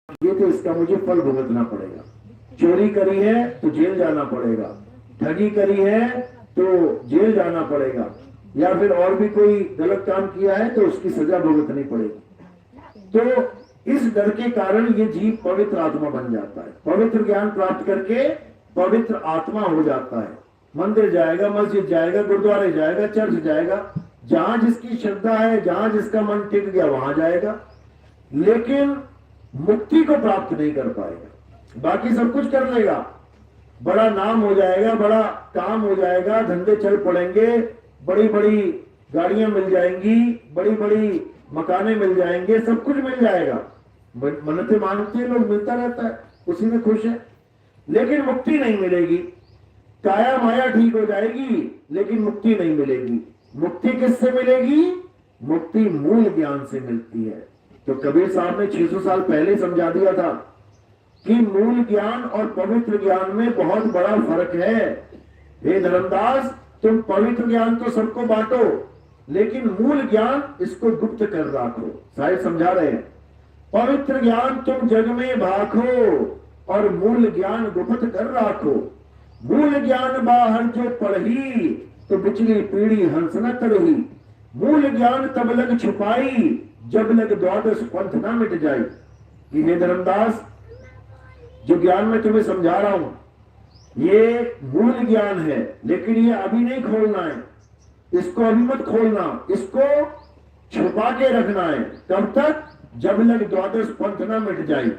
ये तो इसका मुझे फल भुगतना पड़ेगा। चोरी करी है तो जेल जाना पड़ेगा, ठगी करी है तो जेल जाना पड़ेगा, या फिर और भी कोई गलत काम किया है तो उसकी सजा भुगतनी पड़ेगी। तो इस डर के कारण ये जीव पवित्र आत्मा बन जाता है, पवित्र ज्ञान प्राप्त करके पवित्र आत्मा हो जाता है। मंदिर जाएगा, मस्जिद जाएगा, गुरुद्वारे जाएगा, चर्च जाएगा, जहां जिसकी श्रद्धा है, जहां जिसका मन टिक गया वहां जाएगा, लेकिन मुक्ति को प्राप्त नहीं कर पाएगा। बाकी सब कुछ कर लेगा, बड़ा नाम हो जाएगा, बड़ा काम हो जाएगा, धंधे चल पड़ेंगे, बड़ी बड़ी गाड़ियां मिल जाएंगी, बड़ी बड़ी मकाने मिल जाएंगे, सब कुछ मिल जाएगा, मन्नतें मांगते हैं लोग, मिलता रहता है, उसी में खुश है, लेकिन मुक्ति नहीं मिलेगी। काया माया ठीक हो जाएगी लेकिन मुक्ति नहीं मिलेगी। मुक्ति किससे मिलेगी? मुक्ति मूल ज्ञान से मिलती है। तो कबीर साहब ने 600 साल पहले समझा दिया था कि मूल ज्ञान और पवित्र ज्ञान में बहुत बड़ा फर्क है। हे धर्मदास, तुम पवित्र ज्ञान तो सबको बांटो, लेकिन मूल ज्ञान इसको गुप्त कर रखो। साहिब समझा रहे हैं, पवित्र ज्ञान तुम जग में भाखो और मूल ज्ञान गुप्त कर रखो। मूल ज्ञान बाहर जो पढ़ी तो बिचली पीढ़ी हंस न तरही। मूल ज्ञान तब लग छुपाई जब लग द्वादश पंथ ना मिट जाए। कि हे धर्मदास, जो ज्ञान मैं तुम्हें समझा रहा हूं ये मूल ज्ञान है, लेकिन ये अभी नहीं खोलना है, इसको अभी मत खोलना, इसको छुपा के रखना है। तब तक जब लग द्वादश पंथ ना मिट जाए,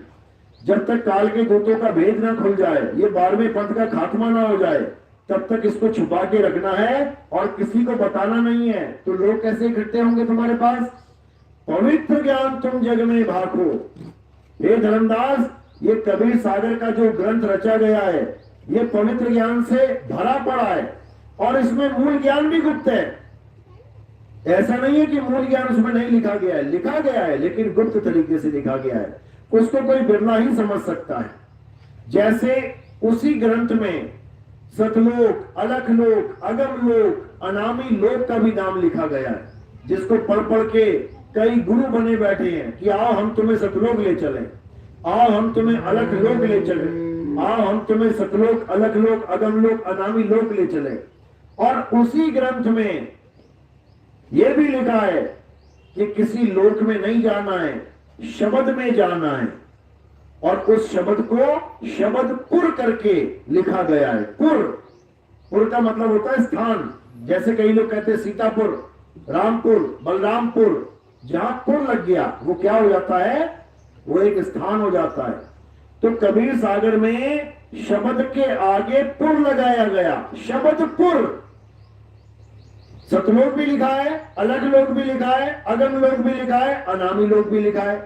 जब तक काल के दूतों का भेद ना खुल जाए, ये 12वें पंथ का खात्मा ना हो जाए, तब तक इसको छुपा के रखना है और किसी को बताना नहीं है। तो लोग कैसे इकट्ठे होंगे तुम्हारे पास? पवित्र ज्ञान तुम जग में भाखो। हे धर्मदास, ये कबीर सागर का जो ग्रंथ रचा गया है ये पवित्र ज्ञान से भरा पड़ा है और इसमें मूल ज्ञान भी गुप्त है। ऐसा नहीं है कि मूल ज्ञान उसमें नहीं लिखा गया है, लिखा गया है, लेकिन गुप्त तरीके से लिखा गया है, उसको कोई बिरला ही समझ सकता है। जैसे उसी ग्रंथ में सतलोक, अलख लोक, अगम लोक, अनामी लोक का भी नाम लिखा गया है, जिसको पढ़ पढ़ के कई गुरु बने बैठे हैं कि आओ हम तुम्हें सतलोक ले चलें, आओ हम तुम्हें अलख लोक ले चलें, आओ हम तुम्हें सतलोक, अलख लोक, अगम लोक, अनामी लोक ले चलें। और उसी ग्रंथ में यह भी लिखा है कि किसी लोक में नहीं जाना है, शब्द में जाना है, और उस शब्द को शब्दपुर करके लिखा गया है। पुर का मतलब होता है स्थान। जैसे कई लोग कहते हैं सीतापुर, रामपुर, बलरामपुर, जहां पुर लग गया वो क्या हो जाता है? वो एक स्थान हो जाता है। तो कबीर सागर में शब्द के आगे पुर लगाया गया, शब्दपुर। सतलोक भी लिखा है, अलग लोक भी लिखा है, अगम लोक भी लिखा है, अनामी लोक भी लिखा है,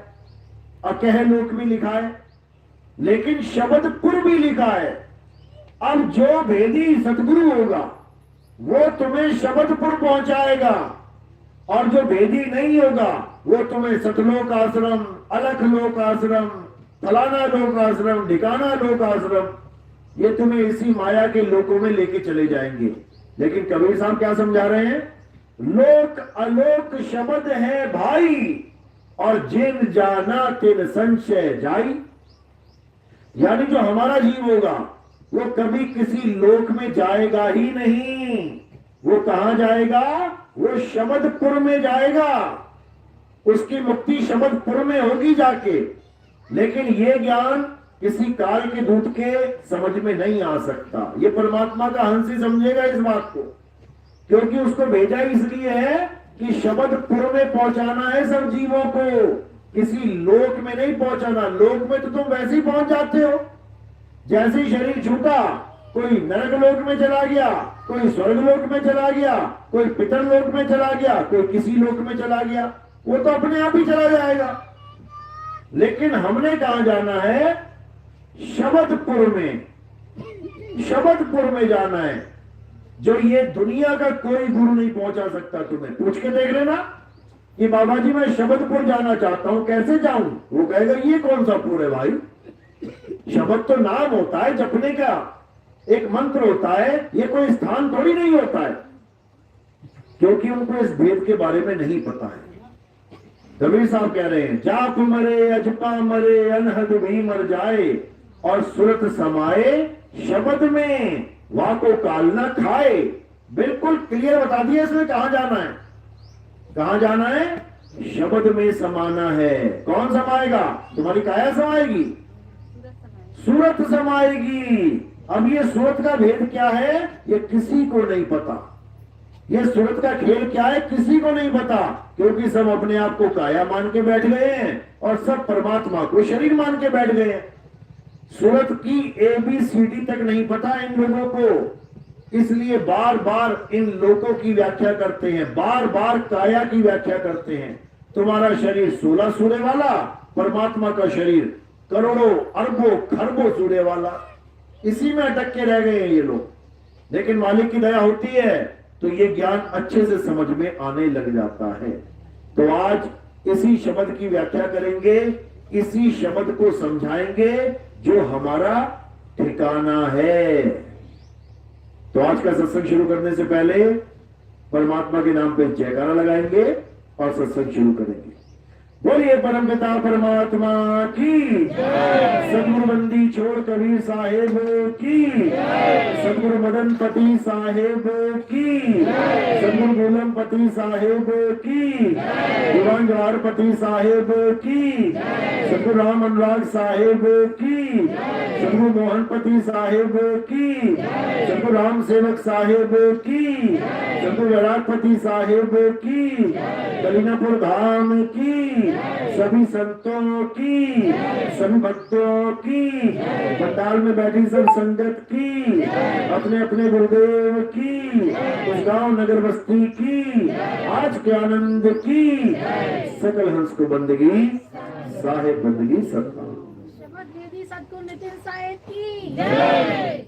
अकह लोक भी लिखा है, लेकिन शब्दपुर भी लिखा है। अब जो भेदी सतगुरु होगा वो तुम्हें शब्दपुर पहुंचाएगा, और जो भेदी नहीं होगा वो तुम्हें सतलोक आश्रम, अलख लोक आश्रम, फलाना लोक आश्रम, ढिकाना लोक आश्रम, ये तुम्हें इसी माया के लोकों में लेके चले जाएंगे। लेकिन कबीर साहब क्या समझा रहे हैं? लोक अलोक शब्द है भाई, और जिन जाना तिन संशय जाई। यानी जो हमारा जीव होगा वो कभी किसी लोक में जाएगा ही नहीं। वो कहां जाएगा? वो शब्दपुर में जाएगा। उसकी मुक्ति शब्दपुर में होगी जाके। लेकिन ये ज्ञान किसी काल के दूत के समझ में नहीं आ सकता। ये परमात्मा का हंस ही समझेगा इस बात को, क्योंकि उसको भेजा इसलिए है कि शब्दपुर में पहुंचाना है सब जीवों को, किसी लोक में नहीं पहुंचाना। लोक में तो तुम वैसे ही पहुंच जाते हो, जैसे ही शरीर छूटा कोई नरक लोक में चला गया, कोई स्वर्ग लोक में चला गया, कोई पितर लोक में चला गया, कोई किसी लोक में चला गया, वो तो अपने आप ही चला जाएगा। लेकिन हमने कहां जाना है? शब्दपुर में, शब्दपुर में जाना है, जो ये दुनिया का कोई गुरु नहीं पहुंचा सकता। तुम्हें पूछ के देख लेना कि बाबा जी मैं शब्दपुर जाना चाहता हूं, कैसे जाऊं? वो कहेगा ये कौन सा पुर है भाई? शब्द तो नाम होता है जपने का, एक मंत्र होता है, ये कोई स्थान थोड़ी नहीं होता है, क्योंकि उनको इस भेद के बारे में नहीं पता है। कबीर साहब कह रहे हैं, जाप मरे अजपा मरे अनहद भी मर जाए और सुरत समाए शब्द में वाको काल न खाए। बिल्कुल क्लियर बता दिया इसमें कहां जाना है, कहां जाना है, शब्द में समाना है। कौन समाएगा? तुम्हारी काया समाएगी, सूरत समाएगी। अब ये सूरत का भेद क्या है ये किसी को नहीं पता, ये सूरत का खेल क्या है किसी को नहीं पता, क्योंकि सब अपने आप को काया मान के बैठ गए हैं और सब परमात्मा को शरीर मान के बैठ गए हैं। सूरत की ABCD तक नहीं पता इन लोगों को, इसलिए बार बार इन लोगों की व्याख्या करते हैं, बार बार काया की व्याख्या करते हैं। तुम्हारा शरीर 16 सूर्य वाला, परमात्मा का शरीर करोड़ों अरबों खरबों सूर्य वाला। इसी में अटक के रह गए हैं ये लोग। लेकिन मालिक की दया होती है तो ये ज्ञान अच्छे से समझ में आने लग जाता है। तो आज इसी शब्द की व्याख्या करेंगे, इसी शब्द को समझाएंगे जो हमारा ठिकाना है। तो आज का सत्संग शुरू करने से पहले परमात्मा के नाम पे जयकारा लगाएंगे और सत्संग शुरू करेंगे। बोलिए परमपिता परमात्मा की, सदगुरु बंदी छोड़ कबीर साहेब की, सदगुरु मदन पति साहेब की, सदगुरु गुलम पति साहेब की, दीवान जवाहर पति साहेब की, सदगुरु राम अनुराग साहेब की, सदगुरु मोहन पति साहेब की, सदगुरु राम सेवक साहेब की, सदगुरु विराटपति साहेब की, कलीनापुर धाम की, सभी संतों की, सभी भक्तों की, पंडाल में बैठी सब संगत की, अपने अपने गुरुदेव की, उस गांव नगर बस्ती की, आज के आनंद की, सकल हंस को बंदगी साहेब बंदगी सत्ता। सतगुरु नितिन साहेब की जय।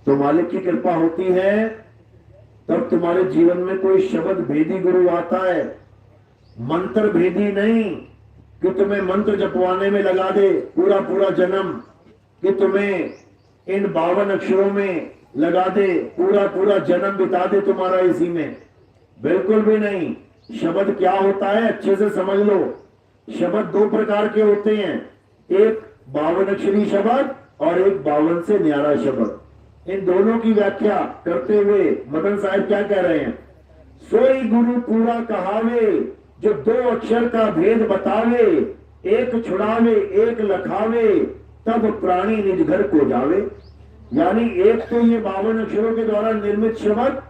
तो मालिक की कृपा होती है तब तुम्हारे जीवन में कोई शब्द भेदी गुरु आता है, मंत्र भेदी नहीं कि तुम्हें मंत्र जपवाने में लगा दे पूरा पूरा जन्म, कि तुम्हें इन 52 अक्षरों में लगा दे पूरा पूरा जन्म बिता दे तुम्हारा इसी में, बिल्कुल भी नहीं। शब्द क्या होता है अच्छे से समझ लो। शब्द 2 प्रकार के होते हैं, एक 52 अक्षरी शब्द और एक 52 से न्यारा शब्द। इन दोनों की व्याख्या करते हुए मदन साहब क्या कह रहे हैं, सोई गुरु पूरा कहावे जो 2 अक्षर का भेद बतावे, एक छुड़ावे एक लखावे तब प्राणी निज घर को जावे। यानी एक तो ये 52 अक्षरों के द्वारा निर्मित शब्द,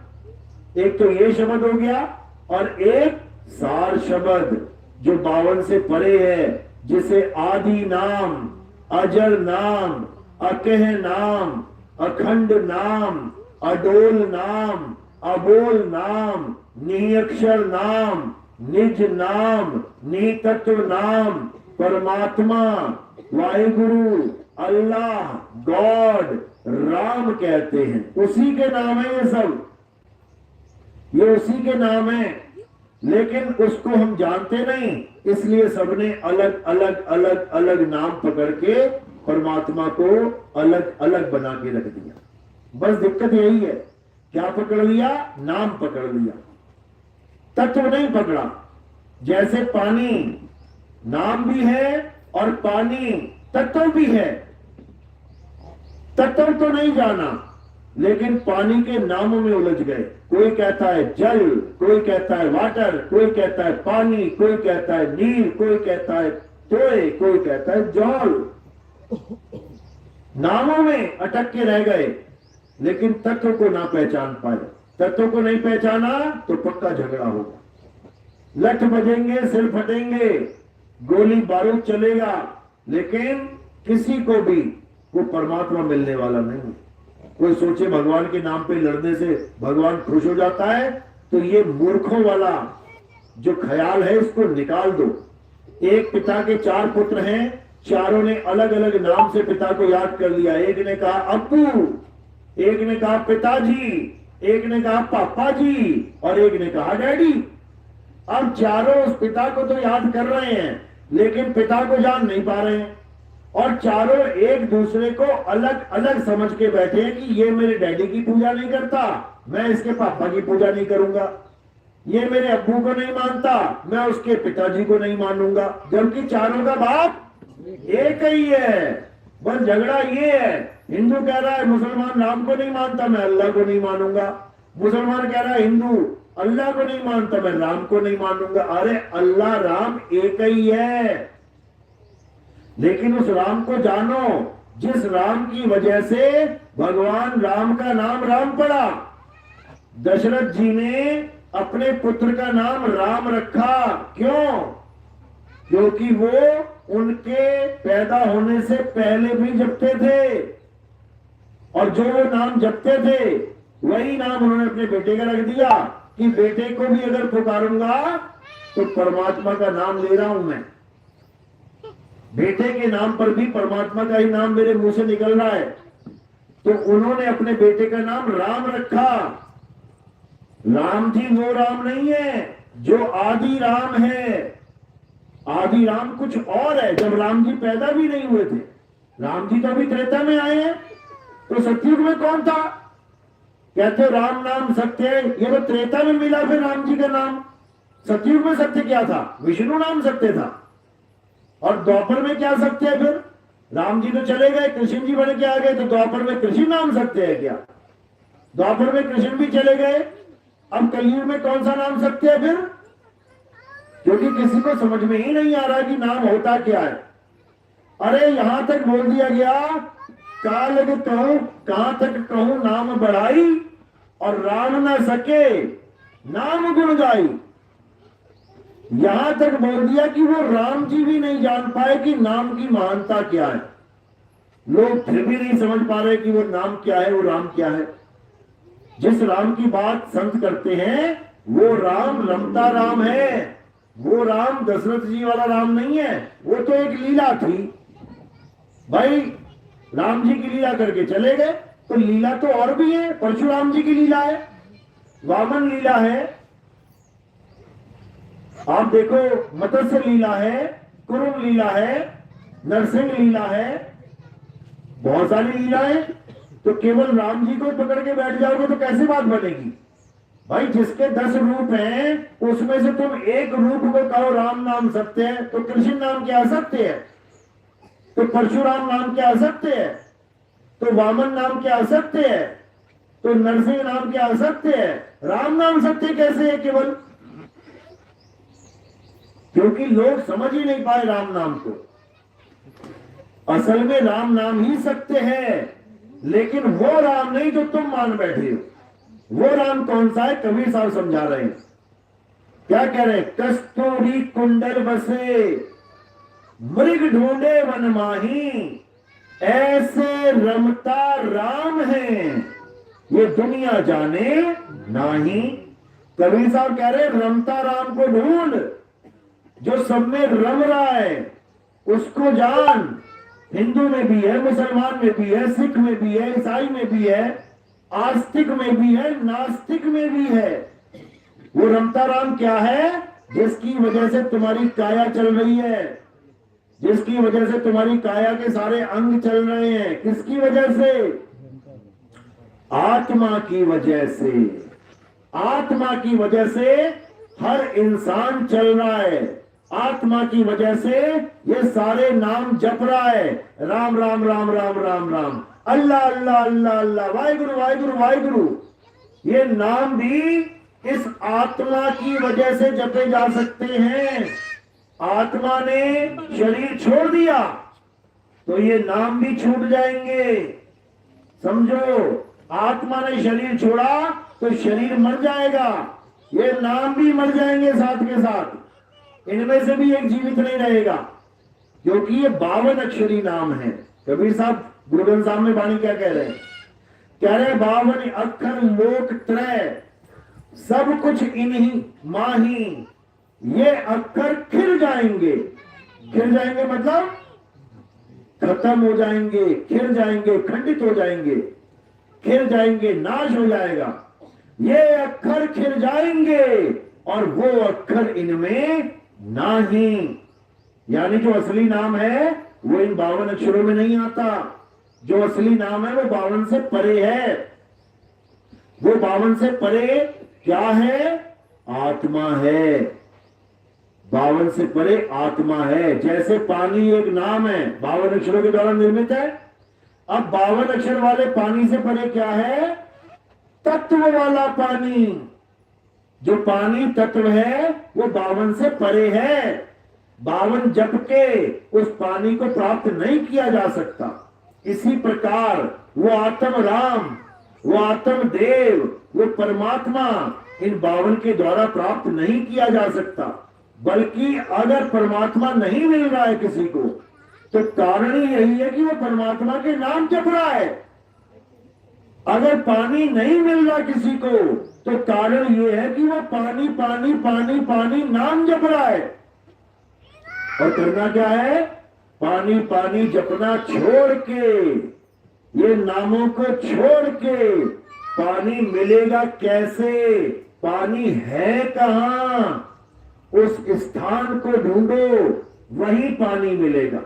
एक तो ये शब्द हो गया, और एक सार शब्द जो 52 से परे है, जिसे आदि नाम, अजर नाम, अकह नाम, अखंड नाम, अडोल नाम, अबोल नाम, निअक्षर नाम, निज नाम, नितत्व नाम, परमात्मा, वाहिगुरु, अल्लाह, गॉड, राम कहते हैं। उसी के नाम है ये सब, ये उसी के नाम है, लेकिन उसको हम जानते नहीं, इसलिए सबने अलग अलग अलग अलग नाम पकड़ के परमात्मा को अलग अलग बना के रख दिया। बस दिक्कत यही है, क्या पकड़ लिया? नाम पकड़ लिया, तत्व नहीं पकड़ा। जैसे पानी नाम भी है और पानी तत्व भी है, तत्व तो नहीं जाना लेकिन पानी के नामों में उलझ गए। कोई कहता है जल, कोई कहता है वाटर, कोई कहता है पानी, कोई कहता है नीर, कोई कहता है तोय, कोई कहता है जल। नामों में अटक के रह गए लेकिन तत्व को ना पहचान पाए। तत्व को नहीं पहचाना तो पक्का झगड़ा होगा, लठ बजेंगे, सिर फटेंगे, गोली बारूद चलेगा, लेकिन किसी को भी वो परमात्मा मिलने वाला नहीं। कोई सोचे भगवान के नाम पे लड़ने से भगवान खुश हो जाता है, तो ये मूर्खों वाला जो ख्याल है इसको निकाल दो। एक पिता के 4 पुत्र हैं, चारों ने अलग अलग नाम से पिता को याद कर लिया। एक ने कहा अब्बू, एक ने कहा पिताजी, एक ने कहा पापा जी और एक ने कहा डैडी। अब चारों उस पिता को तो याद कर रहे हैं लेकिन पिता को जान नहीं पा रहे हैं, और चारों एक दूसरे को अलग अलग समझ के बैठे हैं कि ये मेरे डैडी की पूजा नहीं करता, मैं इसके पापा की पूजा नहीं करूंगा। ये मेरे अब्बू को नहीं मानता, मैं उसके पिताजी को नहीं मानूंगा, जबकि चारों का बाप एक ही है। बस झगड़ा ये है, हिंदू कह रहा है मुसलमान राम को नहीं मानता, मैं अल्लाह को नहीं मानूंगा। मुसलमान कह रहा है हिंदू अल्लाह को नहीं मानता, मैं राम को नहीं मानूंगा। अरे अल्लाह राम एक ही है, लेकिन उस राम को जानो जिस राम की वजह से भगवान राम का नाम राम पड़ा। दशरथ जी ने अपने पुत्र का नाम राम रखा, क्यों? क्योंकि वो उनके पैदा होने से पहले भी जपते थे, और जो वो नाम जपते थे वही नाम उन्होंने अपने बेटे का रख दिया कि बेटे को भी अगर पुकारूंगा तो परमात्मा का नाम ले रहा हूं मैं। बेटे के नाम पर भी परमात्मा का ही नाम मेरे मुंह से निकल रहा है, तो उन्होंने अपने बेटे का नाम राम रखा। राम जी वो राम नहीं है जो आदि राम है। आदि राम कुछ और है, जब राम जी पैदा भी नहीं हुए थे। राम जी तो अभी त्रेता में आए हैं, तो सतयुग में कौन था? कहते हो राम नाम सत्य है, ये तो त्रेता में मिला फिर राम जी का नाम। सतयुग में सत्य क्या था? विष्णु नाम सत्य था। और द्वापर में क्या सत्य है फिर? राम जी तो चले गए, कृष्ण जी बन के आ गए, तो द्वापर में कृष्ण नाम सत्य है क्या? द्वापर में कृष्ण भी चले गए, अब कलयुग में कौन सा नाम सत्य है फिर? क्योंकि किसी को समझ में ही नहीं आ रहा कि नाम होता क्या है। अरे यहां तक बोल दिया गया, काल कहूं कहां तक कहूं नाम बढ़ाई, और राम न सके नाम गुण गाई। यहां तक बोल दिया कि वो राम जी भी नहीं जान पाए कि नाम की महानता क्या है। लोग फिर भी नहीं समझ पा रहे कि वो नाम क्या है, वो राम क्या है। जिस राम की बात संत करते हैं वो राम रमता राम है, वो राम दशरथ जी वाला राम नहीं है। वो तो एक लीला थी भाई, राम जी की लीला करके चले गए, तो लीला तो और भी है। परशुराम जी की लीला है, वामन लीला है, आप देखो मत्स्य लीला है, कुरुम लीला है, नरसिंह लीला है, बहुत सारी लीला है। तो केवल राम जी को पकड़ के बैठ जाओगे तो कैसे बात बनेगी भाई? जिसके 10 रूप हैं उसमें से तुम एक रूप को कहो राम नाम सत्य है, तो कृष्ण नाम क्या असत्य है? तो परशुराम नाम क्या असत्य है? तो वामन नाम क्या असत्य है? तो नरसिंह नाम क्या असत्य है? राम नाम सत्य कैसे है केवल? क्योंकि लोग समझ ही नहीं पाए राम नाम को। असल में राम नाम ही सत्य है, लेकिन वो राम नहीं जो तुम मान बैठे हो। वो राम कौन सा है? कबीर साहब समझा रहे हैं। क्या कह रहे हैं? कस्तूरी कुंडल बसे मृग ढूंढे वन माही, ऐसे रमता राम है ये दुनिया जाने नाही। कबीर साहब कह रहे रमता राम को ढूंढ, जो सब में रम रहा है उसको जान। हिंदू में भी है, मुसलमान में भी है, सिख में भी है, ईसाई में भी है, आस्तिक में भी है, नास्तिक में भी है। वो रमता राम क्या है? जिसकी वजह से तुम्हारी काया चल रही है, जिसकी वजह से तुम्हारी काया के सारे अंग चल रहे हैं। किसकी वजह से? आत्मा की वजह से। आत्मा की वजह से हर इंसान चल रहा है, आत्मा की वजह से ये सारे नाम जप रहा है। राम राम राम राम राम राम, अल्लाह अल्लाह अल्लाह अल्लाह, वाहिगुरु वाहिगुरु वाहिगुरु। ये नाम भी इस आत्मा की वजह से जपे जा सकते हैं। आत्मा ने शरीर छोड़ दिया तो ये नाम भी छूट जाएंगे। समझो, आत्मा ने शरीर छोड़ा तो शरीर मर जाएगा, ये नाम भी मर जाएंगे साथ के साथ। इनमें से भी एक जीवित नहीं रहेगा, क्योंकि ये 52 अक्षरी नाम है। कबीर साहब गुरु ग्रंथ साहब में वाणी क्या कह रहे हैं? कह रहे 52 अक्षर लोक त्रय, सब कुछ इन्हीं माही, ये अक्षर खिल जाएंगे। खिल जाएंगे मतलब खत्म हो जाएंगे, खिल जाएंगे, खंडित हो जाएंगे, खिल जाएंगे, नाश हो जाएगा। ये अक्षर खिल जाएंगे और वो अक्षर इनमें नहीं। यानी जो असली नाम है वो इन 52 अक्षरों में नहीं आता। जो असली नाम है वो 52 से परे है। वो 52 से परे क्या है? आत्मा है, 52 से परे आत्मा है। जैसे पानी एक नाम है, 52 अक्षरों के द्वारा निर्मित है। अब 52 अक्षर वाले पानी से परे क्या है? तत्व वाला पानी। जो पानी तत्व है वो 52 से परे है। 52 जप के उस पानी को प्राप्त नहीं किया जा सकता। इसी प्रकार वो आत्म राम, वो आत्म देव, वो परमात्मा इन 52 के द्वारा प्राप्त नहीं किया जा सकता। बल्कि अगर परमात्मा नहीं मिल रहा है किसी को, तो कारण ही यही है कि वो परमात्मा के नाम जप रहा है। अगर पानी नहीं मिल रहा किसी को, तो कारण ये है कि वो पानी पानी पानी पानी नाम जप रहा है। और करना क्या है? पानी पानी जपना छोड़ के, ये नामों को छोड़ के पानी मिलेगा कैसे? पानी है कहां? उस स्थान को ढूंढो, वही पानी मिलेगा।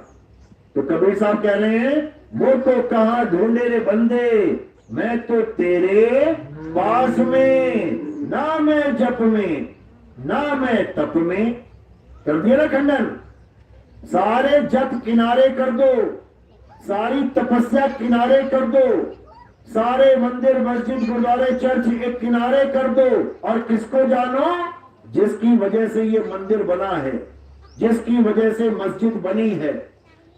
तो कबीर साहब कह रहे हैं, वो तो कहां ढूंढे रे बंदे, मैं तो तेरे पास में, ना मैं जप में, ना मैं तप में। कर दिया ना खंडन। सारे जप किनारे कर दो, सारी तपस्या किनारे कर दो, सारे मंदिर मस्जिद गुरुद्वारे चर्च एक किनारे कर दो, और किसको जानो? जिसकी वजह से ये मंदिर बना है, जिसकी वजह से मस्जिद बनी है,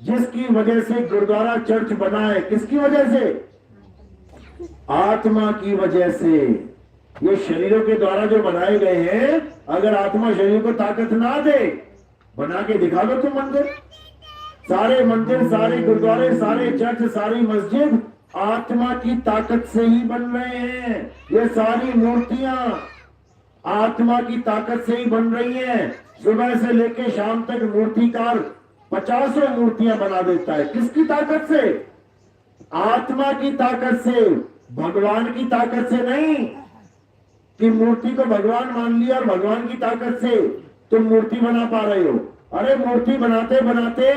जिसकी वजह से गुरुद्वारा चर्च बना है। किसकी वजह से? आत्मा की वजह से। ये शरीरों के द्वारा जो बनाए गए हैं, अगर आत्मा शरीर को ताकत ना दे, बना के दिखा दो तुम मंदिर। सारे मंदिर, सारे गुरुद्वारे, सारे चर्च, सारी मस्जिद आत्मा की ताकत से ही बन रहे हैं। ये सारी मूर्तियां आत्मा की ताकत से ही बन रही हैं। सुबह से लेकर शाम तक मूर्तिकार 50 मूर्तियां बना देता है। किसकी ताकत से? आत्मा की ताकत से, भगवान की ताकत से नहीं कि मूर्ति को भगवान मान लिया और भगवान की ताकत से तुम मूर्ति बना पा रहे हो। अरे मूर्ति बनाते बनाते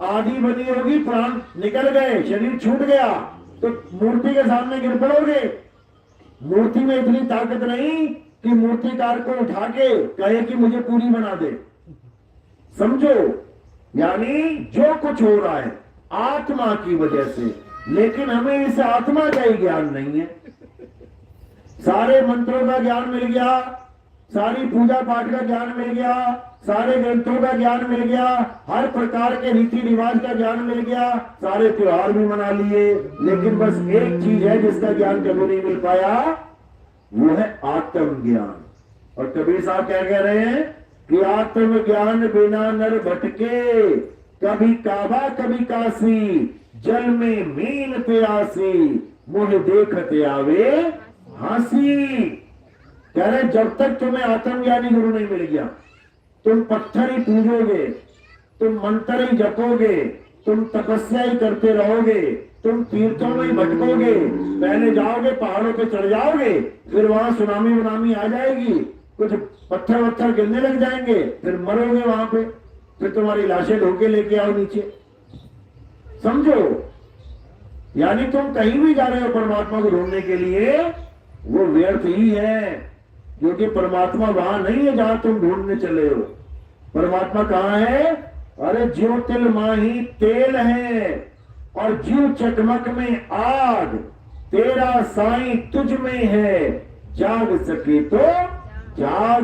आधी बनी होगी, प्राण निकल गए, शरीर छूट गया, तो मूर्ति के सामने गिर पड़ोगे। मूर्ति में इतनी ताकत नहीं कि मूर्तिकार को उठा के कहे कि मुझे पूरी बना दे। समझो, यानी जो कुछ हो रहा है आत्मा की वजह से, लेकिन हमें इस आत्मा का ही ज्ञान नहीं है। सारे मंत्रों का ज्ञान मिल गया, सारी पूजा पाठ का ज्ञान मिल गया, सारे ग्रंथों का ज्ञान मिल गया, हर प्रकार के रीति रिवाज का ज्ञान मिल गया, सारे त्योहार भी मना लिए, लेकिन बस एक चीज है जिसका ज्ञान कभी नहीं मिल पाया, वो है आत्म ज्ञान। और कबीर साहब क्या कह रहे हैं कि आत्म ज्ञान बिना नर भटके, कभी काबा कभी काशी, जल में मीन प्यासी, मुझे देखते आवे हंसी। कह रहे जब तक तुम्हें आत्मज्ञानी गुरु नहीं मिल गया, तुम पत्थर ही पूजोगे, तुम मंत्र ही जपोगे, तुम तपस्या ही करते रहोगे, तुम तीर्थों में ही भटकोगे। पहले जाओगे पहाड़ों पे चढ़ जाओगे, फिर वहां सुनामी वनामी आ जाएगी, कुछ पत्थर वत्थर गिरने लग जाएंगे, फिर मरोगे वहां पे, फिर तुम्हारी लाशें ढोके लेके आओ नीचे। समझो, यानी तुम कहीं भी जा रहे हो परमात्मा को ढूंढने के लिए, वो व्यर्थ ही है, क्योंकि परमात्मा वहां नहीं है जहां तुम ढूंढने चले हो। परमात्मा कहां है? अरे ज्यों तिल माही तेल है, और ज्यों चकमक में आग, तेरा साईं तुझ में है, जाग सके तो जाग।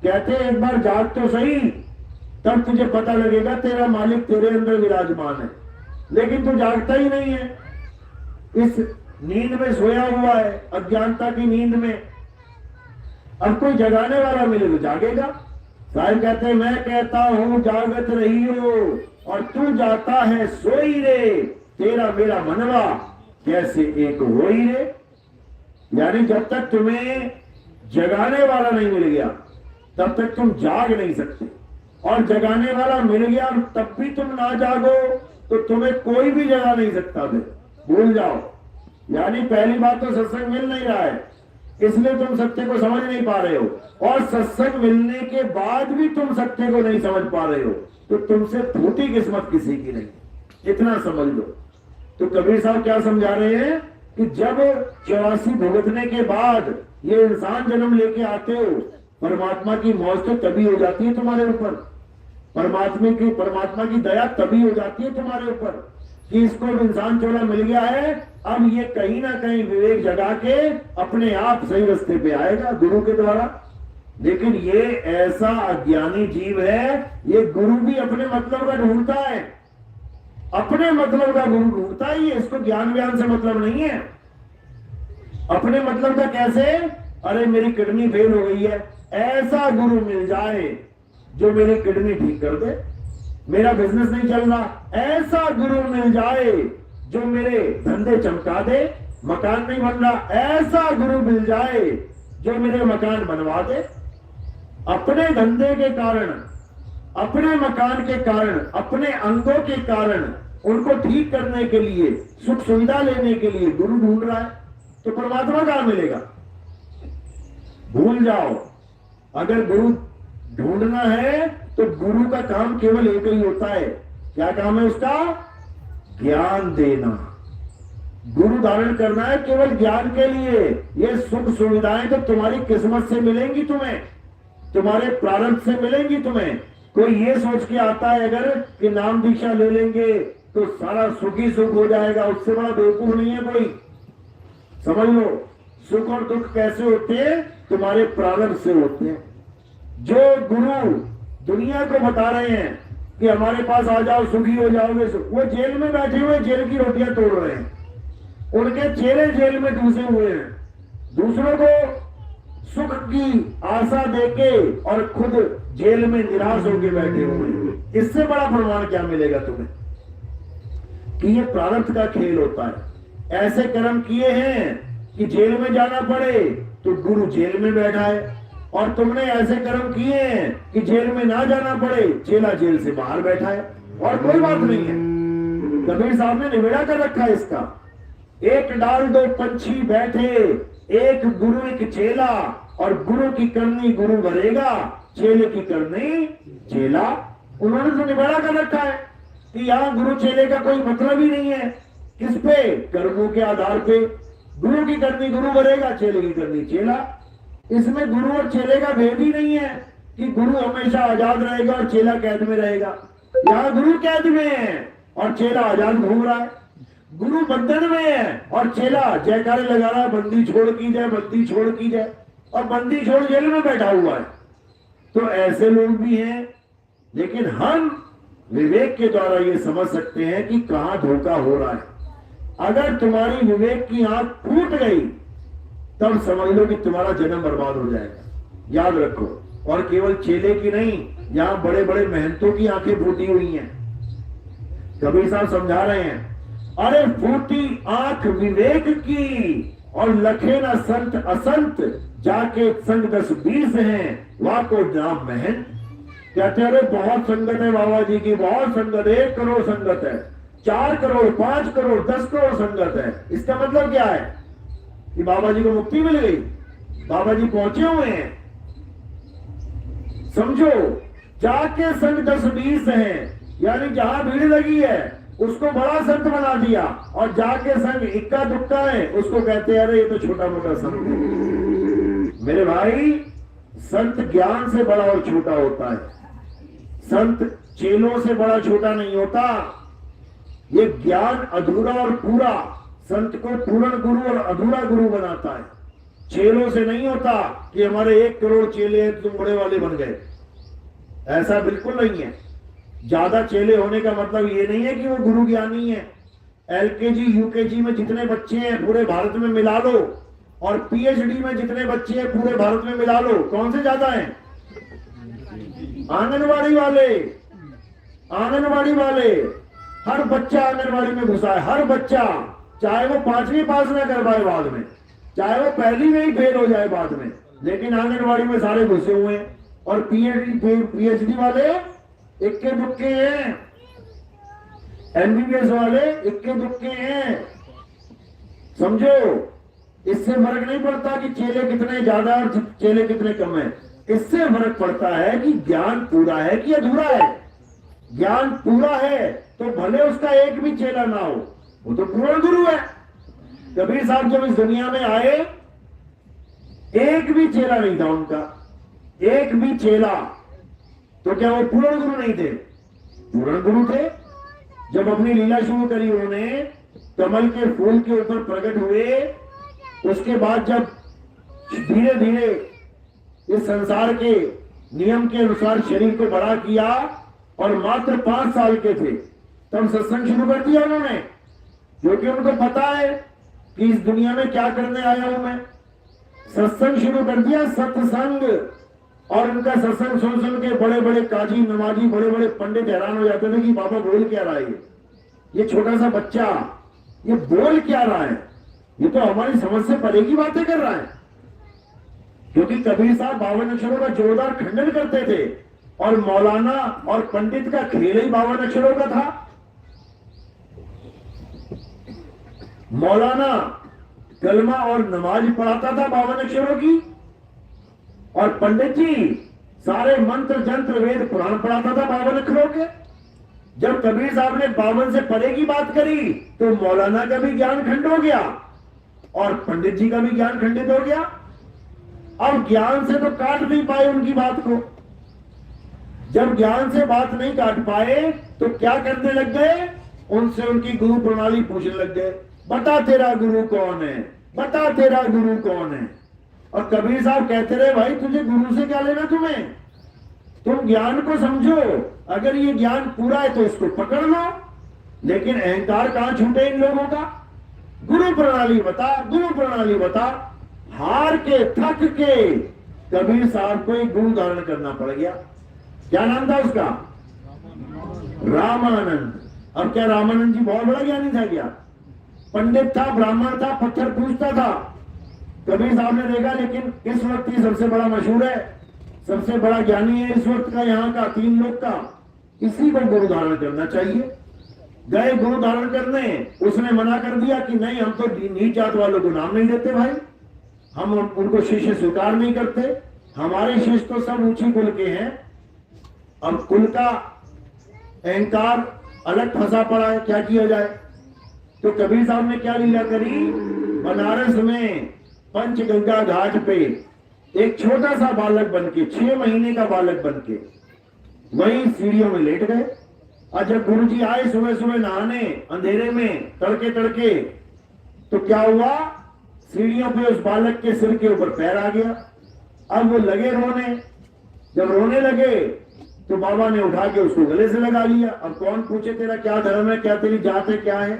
कहते एक बार जाग तो सही, तब तुझे पता लगेगा तेरा मालिक तेरे अंदर विराजमान है। लेकिन तू जागता ही नहीं है, इस नींद में सोया हुआ है, अज्ञानता की नींद में। अब कोई जगाने वाला मिले तो जागेगा। साहिब कहते हैं मैं कहता हूं जागत रही हो, और तू जाता है सोई रे, तेरा मेरा मनवा कैसे एक होई रे। यानी जब तक तुम्हें जगाने वाला नहीं मिल गया, तब तक तुम जाग नहीं सकते, और जगाने वाला मिल गया तब भी तुम ना जागो तो तुम्हें कोई भी जगा नहीं सकता। फिर भूल जाओ। यानी पहली बात तो सत्संग मिल नहीं रहा है, इसलिए तुम सत्य को समझ नहीं पा रहे हो, और सत्संग मिलने के बाद भी तुम सत्य को नहीं समझ पा रहे हो, तो तुमसे फूटी किस्मत किसी की नहीं। इतना समझ लो। तो कबीर साहब क्या समझा रहे हैं कि जब 84 भुगतने के बाद ये इंसान जन्म लेके आते हो, परमात्मा की मौज तो तभी हो जाती है तुम्हारे ऊपर, परमात्मा की दया तभी हो जाती है तुम्हारे ऊपर कि इसको इंसान चोला मिल गया है, अब ये कहीं ना कहीं विवेक जगा के अपने आप सही रास्ते पे आएगा गुरु के द्वारा। लेकिन ये ऐसा अज्ञानी जीव है, ये गुरु भी अपने मतलब का ढूंढता है, अपने मतलब का गुरु ढूंढता ही है, इसको ज्ञान व्यान से मतलब नहीं है। अपने मतलब का कैसे? अरे मेरी किडनी फेल हो गई है, ऐसा गुरु मिल जाए जो मेरी किडनी ठीक कर दे। मेरा बिजनेस नहीं चल रहा, ऐसा गुरु मिल जाए जो मेरे धंधे चमका दे। मकान नहीं बन रहा, ऐसा गुरु मिल जाए जो मेरे मकान बनवा दे। अपने धंधे के कारण, अपने मकान के कारण, अपने अंगों के कारण उनको ठीक करने के लिए, सुख सुविधा लेने के लिए गुरु ढूंढ रहा है, तो परमात्मा कहां मिलेगा? भूल जाओ। अगर गुरु ढूंढना है तो गुरु का काम केवल एक ही होता है। क्या काम है उसका? ज्ञान देना। गुरु धारण करना है केवल ज्ञान के लिए। ये सुख सुविधाएं तो तुम्हारी किस्मत से मिलेंगी, तुम्हें तुम्हारे प्रारंभ से मिलेंगी तुम्हें। कोई ये सोच के आता है अगर कि नाम दीक्षा ले लेंगे तो सारा सुख ही सुख हो जाएगा, उससे बड़ा बेवकूफ नहीं है कोई। समझ लो, सुख और दुख कैसे होते हैं? तुम्हारे प्रारंभ से होते हैं। जो गुरु दुनिया को बता रहे हैं कि हमारे पास आ जाओ सुखी हो जाओगे, वो जेल में बैठे हुए जेल की रोटियां तोड़ रहे हैं, उनके चेहरे जेल में डूसे हुए हैं, दूसरों को सुख की आशा देके और खुद जेल में निराश होकर बैठे हुए हैं। इससे बड़ा प्रमाण क्या मिलेगा तुम्हें कि ये प्रारब्ध का खेल होता है। ऐसे कर्म किए हैं कि जेल में जाना पड़े तो गुरु जेल में बैठा है, और तुमने ऐसे कर्म किए हैं कि जेल में ना जाना पड़े, चेला जेल से बाहर बैठा है, और कोई बात नहीं है। कबीर साहब ने निबेड़ा कर रखा है इसका। एक डाल दो पंछी बैठे, एक गुरु एक चेला, और गुरु की करनी गुरु भरेगा, चेले की करनी चेला। उन्होंने तो निबेड़ा कर रखा है कि यहाँ गुरु चेले का कोई मतलब ही नहीं है। किस पे? कर्मों के आधार पे। गुरु की करनी गुरु भरेगा, चेले की करनी चेला। इसमें गुरु और चेले का भेद ही नहीं है कि गुरु हमेशा आजाद रहेगा और चेला कैद में रहेगा। यहाँ गुरु कैद में है और चेला आजाद घूम रहा है। गुरु बंधन में है और चेला जयकारे लगा रहा है, बंदी छोड़ की जाए, बंदी छोड़ की जाए, और बंदी छोड़ जेल में बैठा हुआ है। तो ऐसे लोग भी हैं। लेकिन हम विवेक के द्वारा ये समझ सकते हैं कि कहां धोखा हो रहा है। अगर तुम्हारी विवेक की आंख फूट गई तब समझ लो कि तुम्हारा जन्म बर्बाद हो जाएगा। याद रखो। और केवल चेले की नहीं, यहां बड़े बड़े महंतों की आंखें फूटी हुई हैं। कबीर साहब समझा रहे हैं, अरे फूटी आंख विवेक की और लखे ना संत असंत, जाके संग 10-20 हैं वाको नाम महंत। कहते अरे बहुत संगत है बाबा जी की, बहुत संगत, 1 करोड़ संगत है, 4 करोड़, 5 करोड़, 10 करोड़ संगत है। इसका मतलब क्या है कि बाबा जी को मुक्ति मिल गई, बाबा जी पहुंचे हुए हैं। समझो, जाके संग 10-20 हैं, यानी जहां भीड़ लगी है उसको बड़ा संत बना दिया, और जाके संग इक्का दुक्का है उसको कहते हैं अरे ये तो छोटा मोटा संत है। मेरे भाई, संत ज्ञान से बड़ा और छोटा होता है, संत चेलों से बड़ा छोटा नहीं होता। ये ज्ञान अधूरा और पूरा संत को पूर्ण गुरु और अधूरा गुरु बनाता है। चेलों से नहीं होता कि हमारे 1 करोड़ चेले हैं तुम बड़े वाले बन गए, ऐसा बिल्कुल नहीं है। ज्यादा चेले होने का मतलब ये नहीं है कि वो गुरु ज्ञानी है। LKG UKG में जितने बच्चे हैं पूरे भारत में मिला लो, और PhD में जितने बच्चे हैं पूरे भारत में मिला लो, कौन से ज्यादा हैं? आंगनवाड़ी वाले। आंगनवाड़ी वाले, हर बच्चा आंगनवाड़ी में घुसा है, हर बच्चा, चाहे वो 5वीं पास ना कर पाए बाद में, चाहे वो पहली में ही फेल हो जाए बाद में, लेकिन आंगनवाड़ी में सारे घुसे हुए हैं। और PhD वाले इक्के दुक्के हैं, MBBS वाले इक्के दुक्के हैं। समझो, इससे फर्क नहीं पड़ता कि चेले कितने ज्यादा और चेले कितने कम है। इससे फर्क पड़ता है कि ज्ञान पूरा है कि अधूरा है। ज्ञान पूरा है तो भले उसका एक भी चेला ना हो, वो तो पूर्ण गुरु है। कबीर साहब जब इस दुनिया में आए, एक भी चेला नहीं था उनका, एक भी चेला, तो क्या वो पूर्ण गुरु नहीं थे? पूर्ण गुरु थे। जब अपनी लीला शुरू करी उन्होंने, कमल के फूल के ऊपर प्रकट हुए, उसके बाद जब धीरे धीरे इस संसार के नियम के अनुसार शरीर को बड़ा किया और मात्र 5 साल के थे तब सत्संग शुरू कर दिया उन्होंने, क्योंकि उनको पता है कि इस दुनिया में क्या करने आया हूं मैं। सत्संग शुरू कर दिया, सत्संग। और उनका सत्संग सुन सुन के बड़े बड़े काजी नमाजी, बड़े बड़े पंडित हैरान हो जाते थे कि बाबा बोल क्या रहा है, ये छोटा सा बच्चा ये बोल क्या रहा है, ये तो हमारी समझ से परे की बातें कर रहा है। क्योंकि कबीर साहब 52 अक्षरों का जोरदार खंडन करते थे और मौलाना और पंडित का खेल ही 52 अक्षरों का था। मौलाना कलमा और नमाज पढ़ाता था 52 अक्षरों की, और पंडित जी सारे मंत्र जंत्र वेद पुराण पढ़ाता था 52 अक्षरों के। जब कबीर साहब ने 52 से परे की बात करी तो मौलाना का भी ज्ञान खंड हो गया और पंडित जी का भी ज्ञान खंडित हो गया। अब ज्ञान से तो काट नहीं पाए उनकी बात को। जब ज्ञान से बात नहीं काट पाए तो क्या करने लग गए, उनसे उनकी गुरु प्रणाली पूछने लग गए, बता तेरा गुरु कौन है, बता तेरा गुरु कौन है। और कबीर साहब कहते रहे, भाई तुझे गुरु से क्या लेना, तुम्हें, तुम ज्ञान को समझो, अगर ये ज्ञान पूरा है तो इसको पकड़ लो। लेकिन अहंकार कहां छूटे इन लोगों का। गुरु प्रणाली बता, गुरु प्रणाली बता। हार के थक के कबीर साहब को एक गुरु धारण करना पड़ गया। क्या नाम था उसका? रामानंद। अब क्या रामानंद जी बहुत बड़ा ज्ञानी था क्या? पंडित था, ब्राह्मण था, पत्थर पूछता था। कबीर साहब ने देखा लेकिन इस वक्त ही सबसे बड़ा मशहूर है, सबसे बड़ा ज्ञानी है इस वक्त का, यहाँ का, 3 लोग का, इसी को गुरु धारण करना चाहिए। गए गुरु धारण करने, उसने मना कर दिया कि नहीं, हम तो नीच जात वालों को नाम नहीं देते भाई, हम उनको शिष्य स्वीकार नहीं करते, हमारे शिष्य तो सब ऊंची कुल के हैं। अब कुल का अहंकार अलग फंसा पड़ा है, क्या किया जाए। तो कबीर साहब ने क्या लीला करी, बनारस में पंचगंगा घाट पे एक छोटा सा बालक बनके, 6 महीने का बालक बनके वहीं सीढ़ियों में लेट गए। और जब गुरुजी आए सुबह सुबह नहाने, अंधेरे में, तड़के तड़के, तो क्या हुआ, सीढ़ियों पे उस बालक के सिर के ऊपर पैर आ गया। अब वो लगे रोने, जब रोने लगे तो बाबा ने उठा के उसको गले से लगा लिया। अब कौन पूछे तेरा क्या धर्म है, क्या तेरी जात है, क्या है।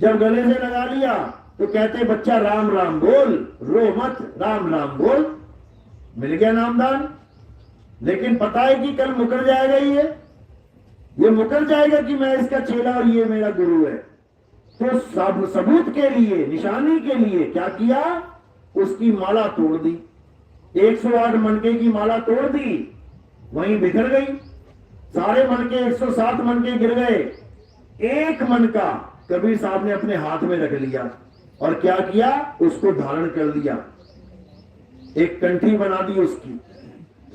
जब गले से लगा लिया तो कहते बच्चा राम राम बोल, रो मत, राम राम बोल। मिल गया नामदान। लेकिन पता है कि कल मुकर जाएगा, ये मुकर जाएगा कि मैं इसका चेला और ये मेरा गुरु है। तो सबूत के लिए, निशानी के लिए क्या किया, उसकी माला तोड़ दी। 108 मनके की माला तोड़ दी, वहीं बिखर गई। सारे मनके 107 मनके गिर गए। एक मन का कबीर साहब ने अपने हाथ में रख लिया और क्या किया, उसको धारण कर लिया। एक कंठी बना दी उसकी,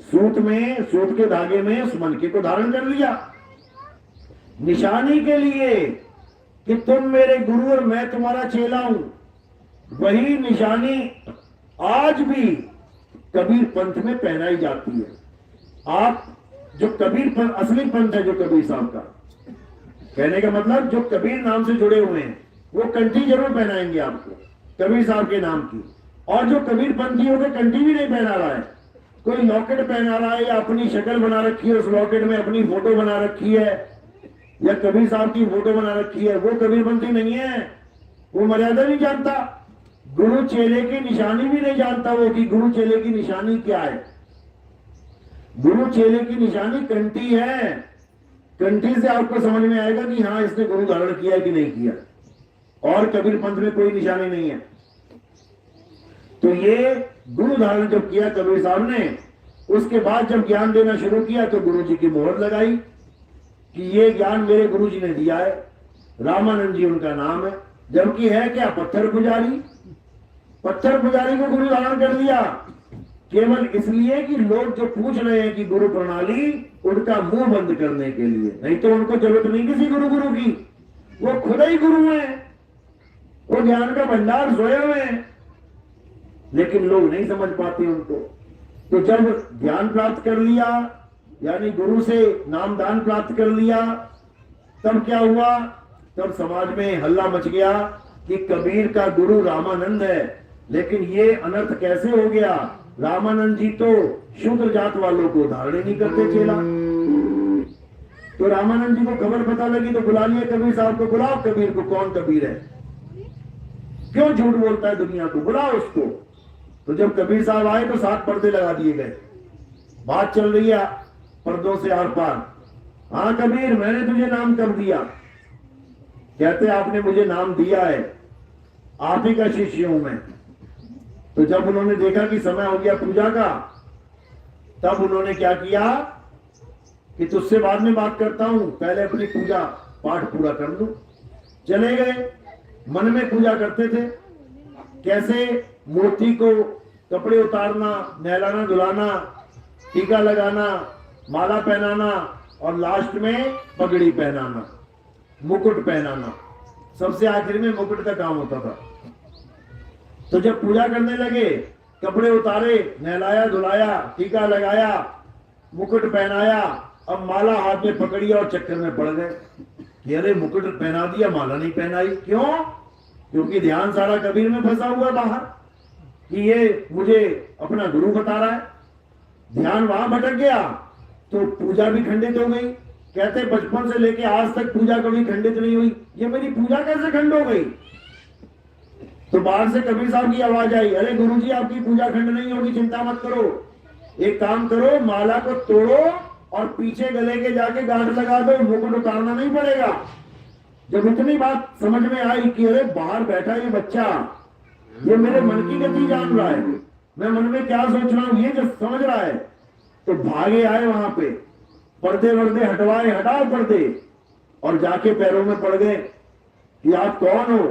सूत में, सूत के धागे में उस मनके को धारण कर लिया, निशानी के लिए कि तुम मेरे गुरु और मैं तुम्हारा चेला हूं। वही निशानी आज भी कबीर पंथ में पहनाई जाती है। आप जो कबीर पंथ, असली पंथ है जो कबीर साहब का, कहने का मतलब जो कबीर नाम से जुड़े हुए हैं, वो कंठी जरूर पहनाएंगे आपको कबीर साहब के नाम की। और जो कबीर पंथी होकर कंठी भी नहीं पहना रहा है, कोई लॉकेट पहना रहा है या अपनी शक्ल बना रखी है, उस लॉकेट में अपनी फोटो बना रखी है या कबीर साहब की फोटो बना रखी है, वो कबीर पंथी नहीं है। वो मर्यादा नहीं जानता, गुरु चेले की निशानी भी नहीं जानता वो, कि गुरु चेले की निशानी क्या है। गुरु चेले की निशानी कंठी है। कंठी से आपको समझ में आएगा कि हाँ इसने गुरु धारण किया कि नहीं किया। और कबीर पंथ में कोई निशानी नहीं है। तो ये गुरु धारण जब किया कबीर साहब ने, उसके बाद जब ज्ञान देना शुरू किया तो गुरु जी की मोहर लगाई कि ये ज्ञान मेरे गुरु जी ने दिया है। रामानंद जी उनका नाम है, जबकि है क्या, पत्थर पुजारी। पत्थर पुजारी को गुरु धारण कर दिया केवल इसलिए कि लोग जो पूछ रहे हैं कि गुरु प्रणाली, उनका मुंह बंद करने के लिए। नहीं तो उनको जरूरत नहीं किसी गुरु की, वो खुद ही गुरु हैं, वो ज्ञान का भंडार सोए हुए हैं। लेकिन लोग नहीं समझ पाते उनको, तो जब ज्ञान प्राप्त कर लिया, यानी गुरु से नामदान प्राप्त कर लिया, तब क्या हुआ? तब समाज में हल्ला मच गया कि कबीर का गुरु रामानंद है। लेकिन ये अनर्थ कैसे हो गया? रामानंद जी तो शूद्र जात वालों को धारण नहीं करते चेला। तो रामानंद जी को खबर पता लगी तो बुला लिया कबीर साहब को। बुलाओ कबीर को, कौन कबीर है, क्यों झूठ बोलता है दुनिया को, बुलाओ उसको। तो जब कबीर साहब आए तो 7 पर्दे लगा दिए गए। बात चल रही है पर्दों से आर पार। हाँ कबीर, मैंने तुझे नाम कब दिया? कहते आपने मुझे नाम दिया है, आप ही का शिष्य हूं मैं। तो जब उन्होंने देखा कि समय हो गया पूजा का, तब उन्होंने क्या किया कि तुझसे बाद में बात करता हूं, पहले अपनी पूजा पाठ पूरा कर लूं। चले गए, मन में पूजा करते थे। कैसे? मूर्ति को कपड़े उतारना, नहलाना धुलाना, टीका लगाना, माला पहनाना और लास्ट में पगड़ी पहनाना, मुकुट पहनाना। सबसे आखिर में मुकुट का काम होता था। तो जब पूजा करने लगे, कपड़े उतारे, नहलाया धुलाया, टीका लगाया, मुकुट पहनाया, अब माला हाथ में पकड़ी और चक्कर में पड़ गए। अरे मुकुट पहना दिया, माला नहीं पहनाई, क्यों? क्योंकि ध्यान सारा कबीर में फंसा हुआ बाहर कि ये मुझे अपना गुरु बता रहा है। ध्यान वहां भटक गया तो पूजा भी खंडित हो गई। कहते बचपन से लेके आज तक पूजा कभी खंडित नहीं हुई, ये मेरी पूजा कैसे खंड हो गई? तो बाहर से कबीर साहब की आवाज आई, अरे गुरुजी आपकी पूजा खंड नहीं होगी, चिंता मत करो, एक काम करो, माला को तोड़ो और पीछे गले के जाके गांठ लगा दो, मुकुट उतारना नहीं पड़ेगा। जब इतनी बात समझ में आई कि अरे बाहर बैठा ये बच्चा, ये मेरे मन की गति जान रहा है, मैं मन में क्या सोच रहा हूं ये जो समझ रहा है, तो भागे आए वहां पे, पर्दे वर्दे हटवाए, हटाओ पर्दे, और जाके पैरों में पड़ गए कि आप कौन हो?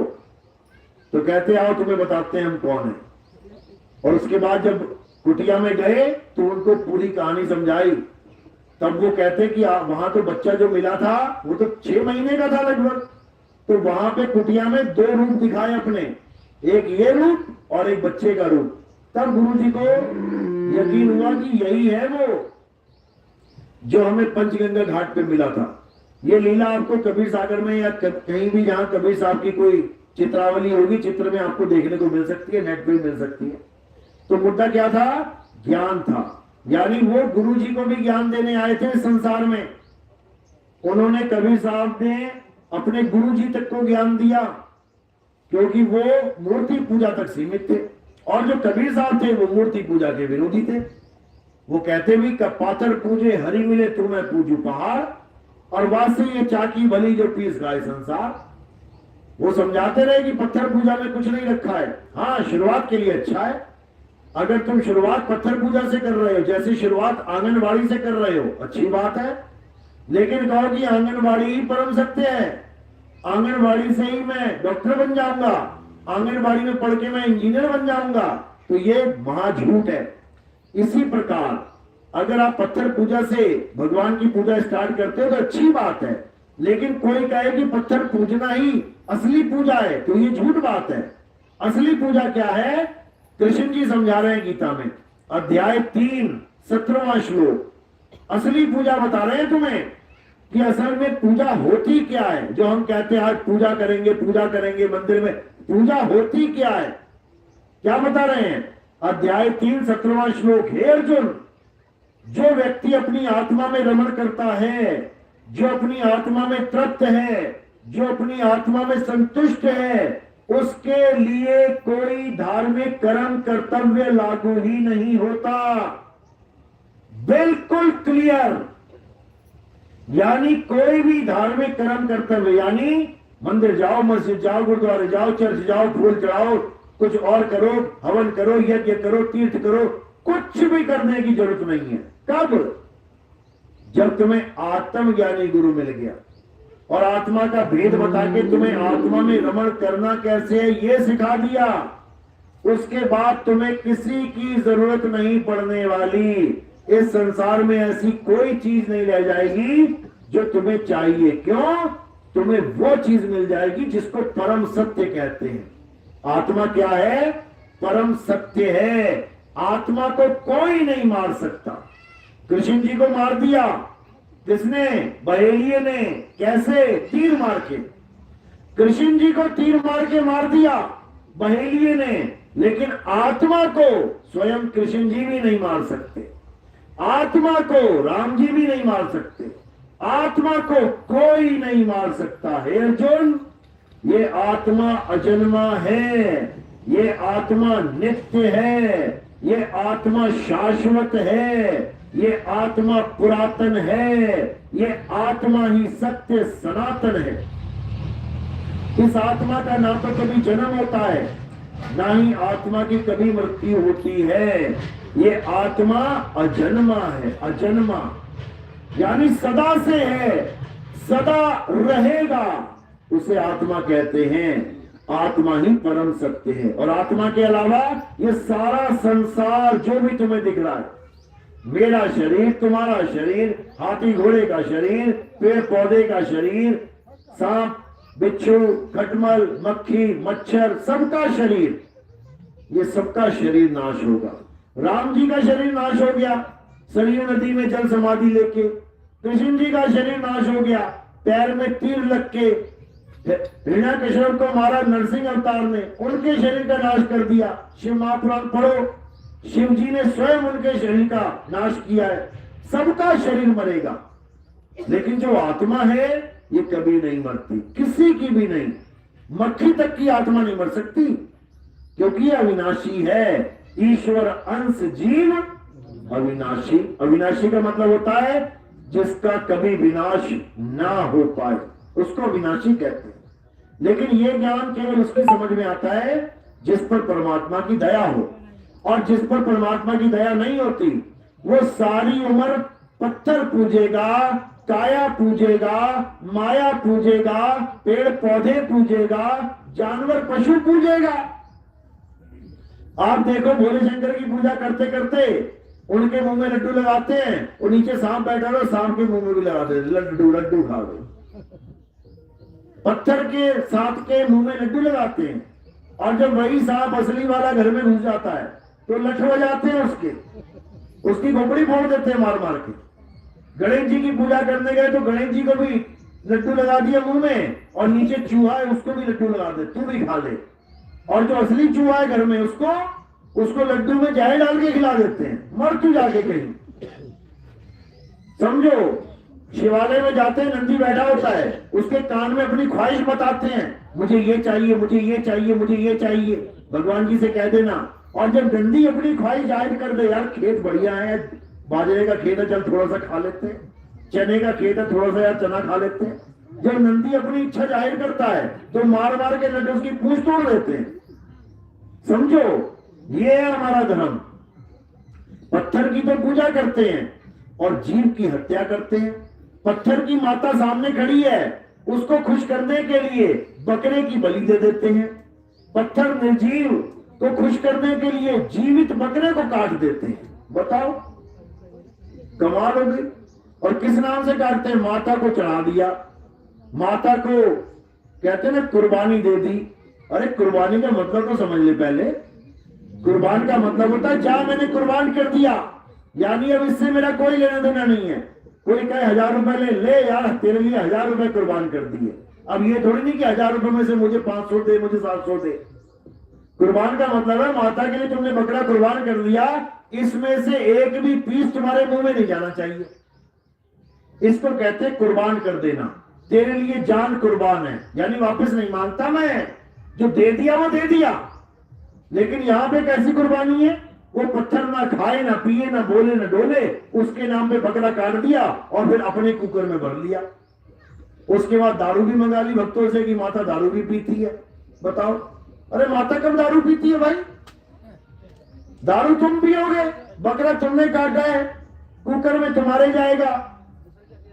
तो कहते आओ तुम्हें बताते हैं हम कौन है। और उसके बाद जब कुटिया में गए तो उनको पूरी कहानी समझाई। तब वो कहते कि वहां तो बच्चा जो मिला था वो तो 6 महीने का था लगभग। तो वहां पे कुटिया में 2 रूप दिखाए अपने, एक ये रूप और एक बच्चे का रूप। तब गुरुजी को यकीन हुआ कि यही है वो जो हमें पंचगंगा घाट पे मिला था। ये लीला आपको कबीर सागर में या कहीं भी जहां कबीर साहब की कोई चित्रावली होगी, चित्र में आपको देखने को मिल सकती है, नेट पे मिल सकती है। तो मुद्दा क्या था? ज्ञान था। यानी वो गुरु जी को भी ज्ञान देने आए थे संसार में। उन्होंने कबीर साहब ने अपने गुरु जी तक को ज्ञान दिया, क्योंकि वो मूर्ति पूजा तक सीमित थे, और जो कबीर साहब थे वो मूर्ति पूजा के विरोधी थे। वो कहते भी पाथर पूजे हरि मिले तो मैं पूजू पहाड़, और वासे ये चाकी भली जो पीस गाय संसार। वो समझाते रहे कि पत्थर पूजा में कुछ नहीं रखा है। हाँ, शुरुआत के लिए अच्छा है, अगर तुम शुरुआत पत्थर पूजा से कर रहे हो, जैसे शुरुआत आंगनबाड़ी से कर रहे हो, अच्छी बात है। लेकिन कहो कि आंगनबाड़ी ही परम सत्य है, आंगनबाड़ी से ही मैं डॉक्टर बन जाऊंगा, आंगनबाड़ी में पढ़ के मैं इंजीनियर बन जाऊंगा, तो ये महाझूठ है। इसी प्रकार अगर आप पत्थर पूजा से भगवान की पूजा स्टार्ट करते हो तो अच्छी बात है, लेकिन कोई कहे कि पत्थर पूजना ही असली पूजा है, तो ये झूठ बात है। असली पूजा क्या है? कृष्ण जी समझा रहे हैं गीता में, अध्याय 3 17वां श्लोक। असली पूजा बता रहे हैं तुम्हें कि असल में पूजा होती क्या है। जो हम कहते हैं आज पूजा करेंगे मंदिर में, पूजा होती क्या है, क्या बता रहे हैं? अध्याय 3 17वां श्लोक। हे अर्जुन, जो व्यक्ति अपनी आत्मा में रमण करता है, जो अपनी आत्मा में तृप्त है, जो अपनी आत्मा में संतुष्ट है, उसके लिए कोई धार्मिक कर्म कर्तव्य लागू ही नहीं होता। बिल्कुल क्लियर। यानी कोई भी धार्मिक कर्म कर्तव्य, यानी मंदिर जाओ, मस्जिद जाओ, गुरुद्वारे जाओ, चर्च जाओ, फूल चढ़ाओ, कुछ और करो, हवन करो, यज्ञ करो, तीर्थ करो, कुछ भी करने की जरूरत नहीं है। कब? जब तुम्हें आत्मज्ञानी गुरु मिल गया और आत्मा का भेद बता के तुम्हें आत्मा में रमण करना कैसे है ये सिखा दिया, उसके बाद तुम्हें किसी की जरूरत नहीं पड़ने वाली। इस संसार में ऐसी कोई चीज नहीं रह जाएगी जो तुम्हें चाहिए। क्यों? तुम्हें वो चीज मिल जाएगी जिसको परम सत्य कहते हैं। आत्मा क्या है? परम सत्य है। आत्मा को कोई नहीं मार सकता। कृष्ण जी को मार दिया किसने? बहेलिये ने। कैसे? तीर मार के। कृष्ण जी को तीर मार के मार दिया बहेलिये ने, लेकिन आत्मा को स्वयं कृष्ण जी भी नहीं मार सकते, आत्मा को राम जी भी नहीं मार सकते, आत्मा को कोई नहीं मार सकता। हे अर्जुन, ये आत्मा अजन्मा है, ये आत्मा नित्य है, ये आत्मा शाश्वत है, ये आत्मा पुरातन है, ये आत्मा ही सत्य सनातन है। इस आत्मा का ना तो कभी जन्म होता है, ना ही आत्मा की कभी मृत्यु होती है। ये आत्मा अजन्मा है, अजन्मा यानी सदा से है, सदा रहेगा, उसे आत्मा कहते हैं। आत्मा ही परम सत्य है। और आत्मा के अलावा ये सारा संसार जो भी तुम्हें दिख रहा है, मेरा शरीर, तुम्हारा शरीर, हाथी घोड़े का शरीर, पेड़ पौधे का शरीर, सांप बिच्छू खटमल मक्खी मच्छर, सबका शरीर, ये सबका शरीर नाश होगा। राम जी का शरीर नाश हो गया सरयू नदी में जल समाधि लेके, कृष्ण जी का शरीर नाश हो गया पैर में तीर लग के, हिरण्यकश्यप को मारा नरसिंह अवतार ने, उनके शरीर का नाश कर दिया। शिव महापुराण पढ़ो, शिव जी ने स्वयं उनके शरीर का नाश किया है। सबका शरीर मरेगा, लेकिन जो आत्मा है ये कभी नहीं मरती, किसी की भी नहीं। मक्खी तक की आत्मा नहीं मर सकती, क्योंकि ये अविनाशी है। ईश्वर अंश जीव अविनाशी। अविनाशी का मतलब होता है जिसका कभी विनाश ना हो पाए, उसको अविनाशी कहते हैं। लेकिन ये ज्ञान केवल उसकी समझ में आता है जिस पर परमात्मा की दया हो, और जिस पर परमात्मा की दया नहीं होती वो सारी उम्र पत्थर पूजेगा, काया पूजेगा, माया पूजेगा, पेड़ पौधे पूजेगा, जानवर पशु पूजेगा। आप देखो भोले शंकर की पूजा करते करते उनके मुंह में लड्डू लगाते हैं, और नीचे सांप बैठा हो, सांप के मुंह में भी लगाते हैं लड्डू, लड्डू खा गए। पत्थर के सांप के मुंह में लड्डू लगाते हैं, और जब वही सांप असली वाला घर में घुस जाता है तो लठ बजाते हैं उसकी खोपड़ी फोड़ देते हैं मार मार के। गणेश जी की पूजा करने गए तो गणेश जी को भी लड्डू लगा दिया मुंह में, और नीचे चूहा है उसको भी लड्डू लगा दे, तू भी खा ले। और जो असली चूहा है घर में उसको लड्डू में जहर डाल के खिला देते हैं, मर तू जाके कहीं। समझो, शिवालय में जाते हैं, नंदी बैठा होता है, उसके कान में अपनी ख्वाहिश बताते हैं, मुझे ये चाहिए, मुझे ये चाहिए, मुझे ये चाहिए, भगवान जी से कह देना। और जब नंदी अपनी ख्वाहिश जाहिर कर दे, यार खेत बढ़िया है, बाजरे का खेत है, चल थोड़ा सा खा लेते हैं, चने का खेत है, थोड़ा सा यार चना खा लेते हैं। जब नंदी अपनी इच्छा जाहिर करता है तो मार मार के लड्डू उसकी पूंछ तोड़ देते हैं। समझो, ये है हमारा धर्म। पत्थर की तो पूजा करते हैं और जीव की हत्या करते हैं। पत्थर की माता सामने खड़ी है, उसको खुश करने के लिए बकरे की बलि दे देते हैं। पत्थर निर्जीव को खुश करने के लिए जीवित बकरे को काट देते हैं। बताओ, कमाल हो गई। और किस नाम से काटते हैं? माता को चढ़ा दिया, माता को कहते हैं ना कुर्बानी दे दी। अरे कुर्बानी का मतलब तो समझ ले पहले। कुर्बान का मतलब होता है जा मैंने कुर्बान कर दिया, यानी अब इससे मेरा कोई लेना देना नहीं है। कोई कहे 1000 रुपए ले यार, तेरे लिए 1000 रुपए कुर्बान कर दिए। अब ये थोड़ी नहीं कि 1000 रुपए में से मुझे 500 दे, मुझे 700 दे। कुर्बान का मतलब है माता के लिए तुमने बकरा कुर्बान कर दिया, इसमें से एक भी पीस तुम्हारे मुंह में नहीं जाना चाहिए। इसको कहते हैं कुर्बान कर देना। तेरे लिए जान कुर्बान है, यानी वापस नहीं मांगता मैं, जो दे दिया वो दे दिया। लेकिन यहां पे कैसी कुर्बानी है? वो पत्थर ना खाए, ना पिए, ना बोले, ना डोले, उसके नाम पे बकरा काट दिया और फिर अपने कुकर में भर लिया। उसके बाद दारू भी मंगा ली भक्तों से कि माता दारू भी पीती है। बताओ, अरे माता कब दारू पीती है भाई? दारू तुम पियोगे, बकरा तुमने काटा है, कुकर में तुम्हारे जाएगा,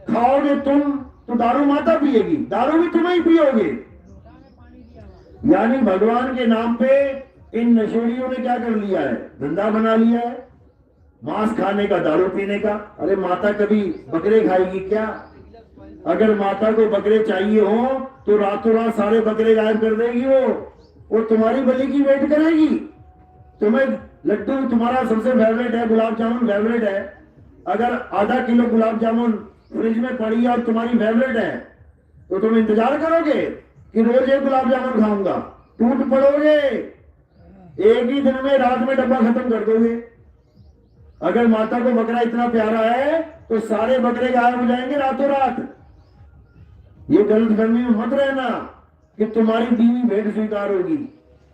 खाओगे तुम, तो दारू माता पिएगी, दारू भी तुम ही पियोगे। यानी भगवान के नाम पे इन नशेड़ियों ने क्या कर लिया है? धंधा बना लिया है, मांस खाने का, दारू पीने का। अरे माता कभी बकरे खाएगी क्या? अगर माता को बकरे चाहिए हो तो रातों रात सारे बकरे गायब कर देगी। वो तुम्हारी बलि की वेट करेगी, तुम्हें लड्डू तुम्हारा सबसे फेवरेट है, गुलाब जामुन फेवरेट है, अगर आधा किलो गुलाब जामुन फ्रिज में पड़ी है और तुम्हारी फेवरेट है, तो तुम इंतजार करोगे कि रोज एक गुलाब जामुन खाऊंगा? टूट पड़ोगे, एक ही दिन में रात में डब्बा खत्म कर दोगे। अगर माता को बकरा इतना प्यारा है तो सारे बकरे गायब हो जाएंगे रातों रात। ये गलतफहमी में मत रहना कि तुम्हारी दीवी भेंट स्वीकार होगी।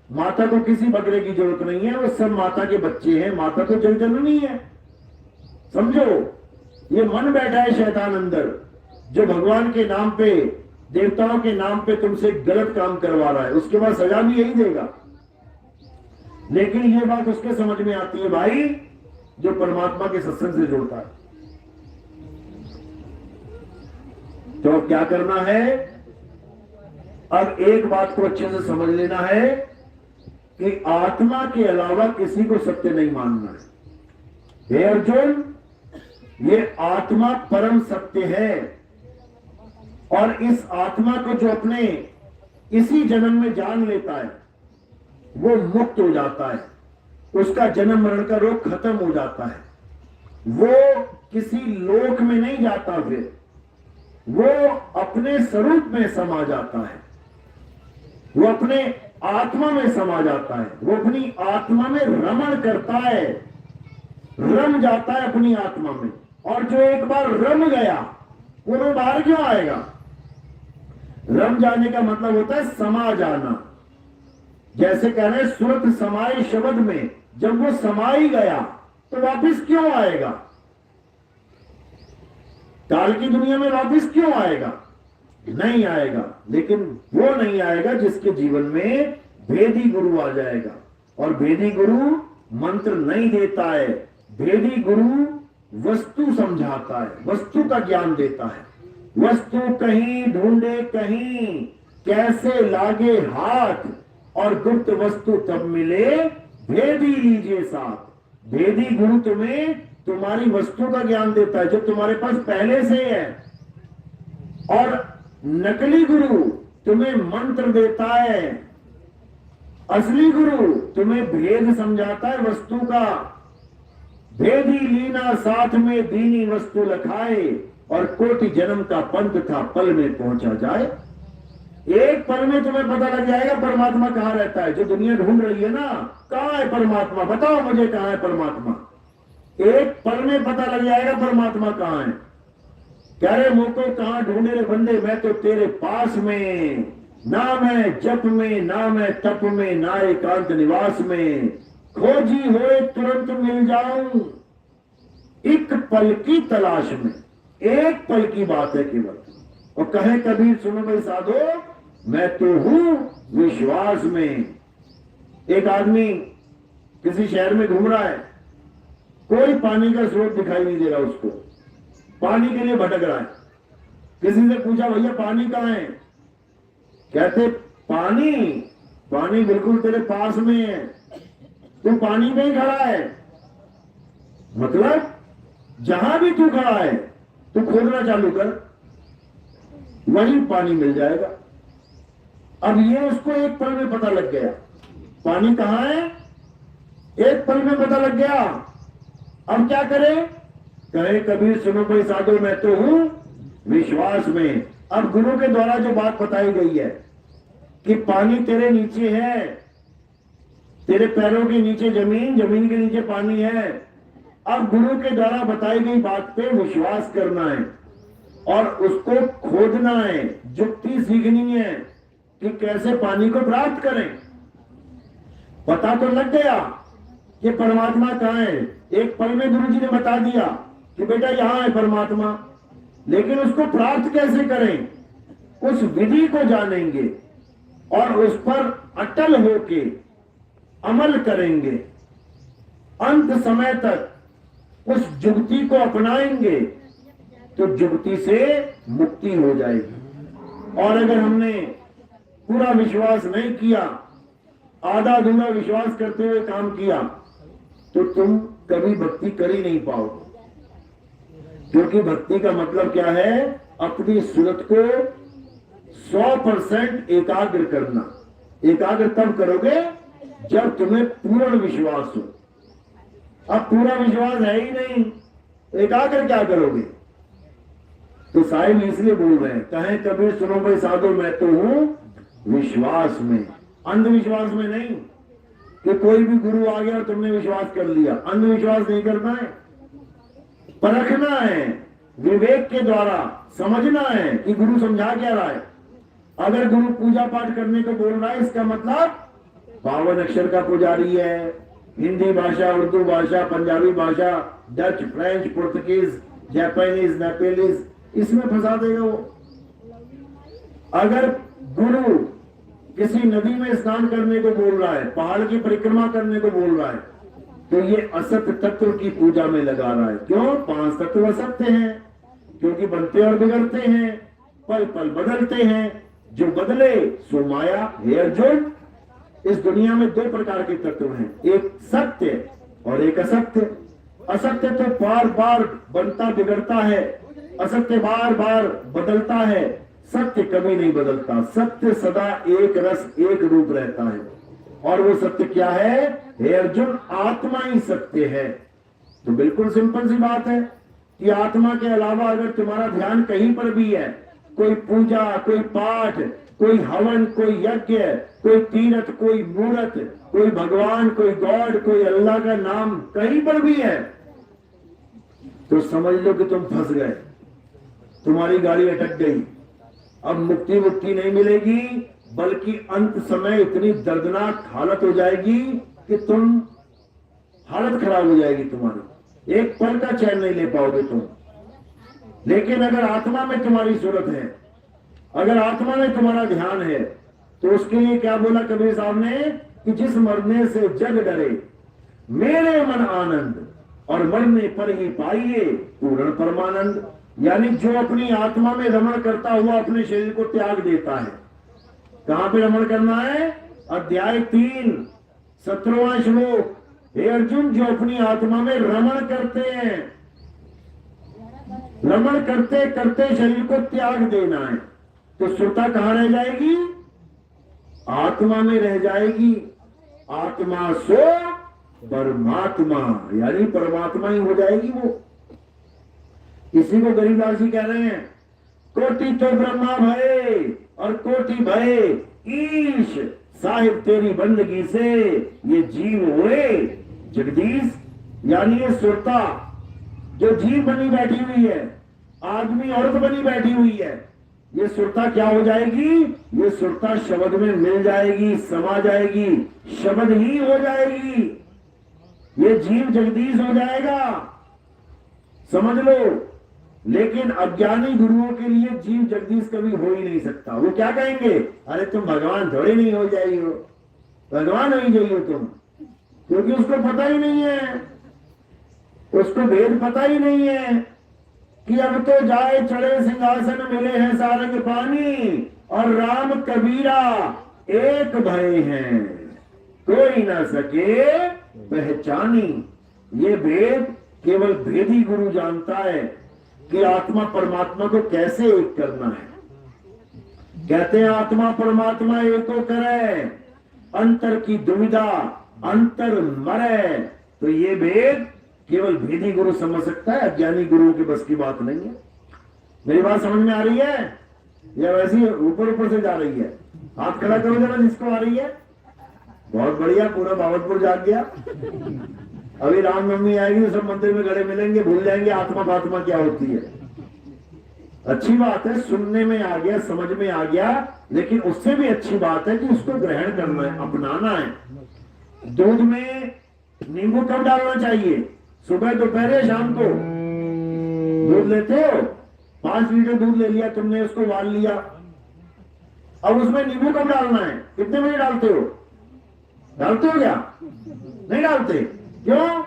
माता को किसी बकरे की जरूरत नहीं है, वो सब माता के बच्चे हैं, माता तो जल जननी है। समझो, ये मन बैठा है शैतान अंदर, जो भगवान के नाम पे, देवताओं के नाम पे तुमसे गलत काम करवा रहा है, उसके बाद सजा भी यही देगा। लेकिन ये बात उसके समझ में आती है भाई जो परमात्मा के सत्संग से जुड़ता है। तो क्या करना है? अब एक बात को अच्छे से समझ लेना है कि आत्मा के अलावा किसी को सत्य नहीं मानना है। हे अर्जुन, ये आत्मा परम सत्य है, और इस आत्मा को जो अपने इसी जन्म में जान लेता है वो मुक्त हो जाता है, उसका जन्म मरण का रोग खत्म हो जाता है, वो किसी लोक में नहीं जाता, फिर वो अपने स्वरूप में समा जाता है, वो अपने आत्मा में समा जाता है, वो अपनी आत्मा में रमण करता है, रम जाता है अपनी आत्मा में। और जो एक बार रम गया वो बाहर क्यों आएगा? रम जाने का मतलब होता है समा जाना। जैसे कह रहे हैं सुरत समाये शब्द में, जब वो समा ही गया तो वापिस क्यों आएगा? काल की दुनिया में वापिस क्यों आएगा? नहीं आएगा। लेकिन वो नहीं आएगा जिसके जीवन में भेदी गुरु आ जाएगा। और भेदी गुरु मंत्र नहीं देता है, भेदी गुरु वस्तु समझाता है, वस्तु का ज्ञान देता है। वस्तु कहीं ढूंढे कहीं, कैसे लागे हाथ, और गुप्त वस्तु तब मिले, भेदी लीजिए साथ। भेदी गुरु तुम्हें तुम्हारी वस्तु का ज्ञान देता है जो तुम्हारे पास पहले से है, और नकली गुरु तुम्हें मंत्र देता है। असली गुरु तुम्हें भेद समझाता है वस्तु का। भेदी लीना साथ में दीनी वस्तु लखाए, और कोटि जन्म का पंथ था पल में पहुंचा जाए। एक पल में तुम्हें पता लग जाएगा परमात्मा कहां रहता है। जो दुनिया ढूंढ रही है ना, कहां है परमात्मा, बताओ मुझे कहां है परमात्मा। एक पल में पता लग जाएगा परमात्मा कहां है। कह रहे मुझको कहां ढूंढे रे बंदे, मैं तो तेरे पास में, ना मैं जप में, ना मैं तप में, ना एकांत निवास में, खोजी होए तुरंत मिल जाऊं, एक पल की तलाश में। एक पल की बात है केवल। और कहे कबीर सुनो भाई साधो, मैं तो हूं विश्वास में। एक आदमी किसी शहर में घूम रहा है, कोई पानी का स्रोत दिखाई नहीं दे रहा उसको, पानी के लिए भटक रहा है। किसी से पूछा भैया पानी कहां है? कहते पानी, पानी बिल्कुल तेरे पास में है, तू पानी में ही खड़ा है। मतलब जहां भी तू खड़ा है तू खोदना चालू कर, वहीं पानी मिल जाएगा। अब ये उसको एक पल में पता लग गया पानी कहां है, एक पल में पता लग गया। अब क्या करे? कहे कबीर सुनो भाई साधो, मैं तो हूं विश्वास में। अब गुरु के द्वारा जो बात बताई गई है कि पानी तेरे नीचे है, तेरे पैरों के नीचे जमीन, जमीन के नीचे पानी है। अब गुरु के द्वारा बताई गई बात पे विश्वास करना है और उसको खोदना है, जुक्ति सीखनी है कि कैसे पानी को प्राप्त करें। पता तो लग गया कि परमात्मा कहां है, एक पल में गुरु जी ने बता दिया कि बेटा यहां है परमात्मा। लेकिन उसको प्राप्त कैसे करें, उस विधि को जानेंगे और उस पर अटल होके अमल करेंगे, अंत समय तक उस जुगती को अपनाएंगे तो जुगती से मुक्ति हो जाएगी। और अगर हमने पूरा विश्वास नहीं किया, आधा अधूरा विश्वास करते हुए काम किया, तो तुम कभी भक्ति कर ही नहीं पाओगे। क्योंकि भक्ति का मतलब क्या है? अपनी सूरत को 100% एकाग्र करना। एकाग्र तब करोगे जब तुम्हें पूर्ण विश्वास हो। अब पूरा विश्वास है ही नहीं, एक आकर क्या करोगे? तो साहिब इसलिए बोल रहे हैं, कहें कबीर सुनो भाई साधो मैं तो हूं विश्वास में, अंधविश्वास में नहीं कि कोई भी गुरु आ गया और तुमने विश्वास कर लिया। अंधविश्वास नहीं करना है, परखना है, विवेक के द्वारा समझना है कि गुरु समझा क्या रहा है। अगर गुरु पूजा पाठ करने को बोल रहा है, इसका मतलब 52 अक्षर का पुजारी है, हिंदी भाषा, उर्दू भाषा, पंजाबी भाषा, Dutch, French, Portuguese, Japanese, Nepalese, इसमें फंसा देगा वो। अगर गुरु किसी नदी में स्नान करने को बोल रहा है, पहाड़ की परिक्रमा करने को बोल रहा है, तो ये असत्य तत्व की पूजा में लगा रहा है। क्यों? 5 तत्व असत्य हैं, क्योंकि बनते और बिगड़ते हैं, पल पल बदलते हैं, जो बदले सो माया। हे अर्जुन, इस दुनिया में 2 प्रकार के तत्व हैं, एक सत्य और एक असत्य। असत्य तो बार बार बनता बिगड़ता है, असत्य बार बार बदलता है, सत्य कभी नहीं बदलता। सत्य सदा एक रस एक रूप रहता है, और वो सत्य क्या है? हे अर्जुन, आत्मा ही सत्य है। तो बिल्कुल सिंपल सी बात है कि आत्मा के अलावा अगर तुम्हारा ध्यान कहीं पर भी है, कोई पूजा, कोई पाठ, कोई हवन, कोई यज्ञ, कोई तीर्थ, कोई मूर्त, कोई भगवान, कोई गॉड, कोई अल्लाह का नाम कहीं पर भी है, तो समझ लो कि तुम फंस गए, तुम्हारी गाड़ी अटक गई। अब मुक्ति मुक्ति नहीं मिलेगी, बल्कि अंत समय इतनी दर्दनाक हालत हो जाएगी कि तुम हालत खराब हो जाएगी तुम्हारी, एक पल का चैन नहीं ले पाओगे तुम। लेकिन अगर आत्मा में तुम्हारी सूरत है, अगर आत्मा में तुम्हारा ध्यान है, तो उसके लिए क्या बोला कबीर साहब ने कि जिस मरने से जग डरे मेरे मन आनंद, और मरने पर ही पाइए पूर्ण परमानंद। यानी जो अपनी आत्मा में रमण करता हुआ अपने शरीर को त्याग देता है। कहां पे रमण करना है? अध्याय 3 17वां श्लोक। हे अर्जुन, जो अपनी आत्मा में रमण करते हैं, रमण करते करते शरीर को त्याग देना है, तो सुरता कहां रह जाएगी? आत्मा में रह जाएगी। आत्मा सो परमात्मा, यानी परमात्मा ही हो जाएगी वो। इसी को गरीबदास जी कह रहे हैं, कोटि तो ब्रह्मा भये और कोटि भये ईश, साहिब तेरी बंदगी से ये जीव हुए जगदीश। यानी ये सुरता जो जीव बनी बैठी हुई है, आदमी औरत बनी बैठी हुई है, ये सुरता क्या हो जाएगी? ये सुरता शब्द में मिल जाएगी, समा जाएगी, शब्द ही हो जाएगी, ये जीव जगदीश हो जाएगा, समझ लो। लेकिन अज्ञानी गुरुओं के लिए जीव जगदीश कभी हो ही नहीं सकता। वो क्या कहेंगे? अरे तुम भगवान थोड़े नहीं हो जाइए हो, भगवान हो ही जाइए तुम, क्योंकि उसको पता ही नहीं है, उसको भेद पता ही नहीं है कि अब तो जाए चढ़े सिंहासन मिले हैं सारंग पानी, और राम कबीरा एक भय हैं कोई ना सके पहचानी। ये भेद केवल भेदी गुरु जानता है कि आत्मा परमात्मा को कैसे एक करना है। कहते हैं आत्मा परमात्मा एको करे, अंतर की दुविधा अंतर मरे। तो ये भेद केवल भेदी गुरु समझ सकता है, अज्ञानी गुरुओं की बस की बात नहीं है। मेरी बात समझ में आ रही है या वैसी ऊपर ऊपर से जा रही है? हाथ खड़ा करो जरा जिसको आ रही है। बहुत बढ़िया, पूरा भावतपुर जाग गया। अभी रामनवमी आएगी तो सब मंदिर में गड़े मिलेंगे, भूल जाएंगे आत्मा फात्मा क्या होती है। अच्छी बात है, सुनने में आ गया, समझ में आ गया, लेकिन उससे भी अच्छी बात है कि उसको ग्रहण करना है, अपनाना है। दूध में नींबू कब डालना चाहिए? सुबह, दोपहर या शाम को? दूध लेते हो, 5 लीटर दूध ले लिया तुमने, उसको उबाल लिया, अब उसमें नींबू कब डालना है? कितने बजे डालते हो? डालते हो क्या? नहीं डालते। क्यों?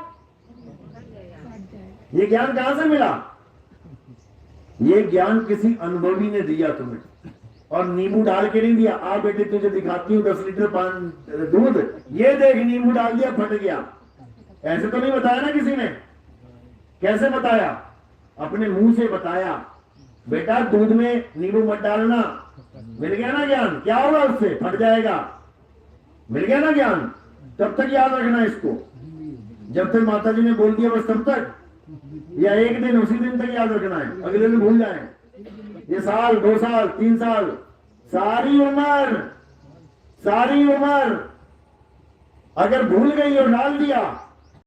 ये ज्ञान कहां से मिला? ये ज्ञान किसी अनुभवी ने दिया तुम्हें, और नींबू डाल के नहीं दिया। आ बेटे तुझे दिखाती हूँ 10 लीटर दूध, ये देख नींबू डाल दिया फट गया, ऐसे तो नहीं बताया ना किसी ने। कैसे बताया? अपने मुंह से बताया, बेटा दूध में नींबू मत डालना। मिल गया ना ज्ञान? क्या होगा उससे? फट जाएगा। मिल गया ना ज्ञान? तब तक याद रखना इसको। जब तक माता जी ने बोल दिया बस तब तक, या एक दिन उसी दिन तक याद रखना है, अगले दिन भूल जाए? ये साल, 2 साल, 3 साल, सारी उम्र अगर भूल गई और डाल दिया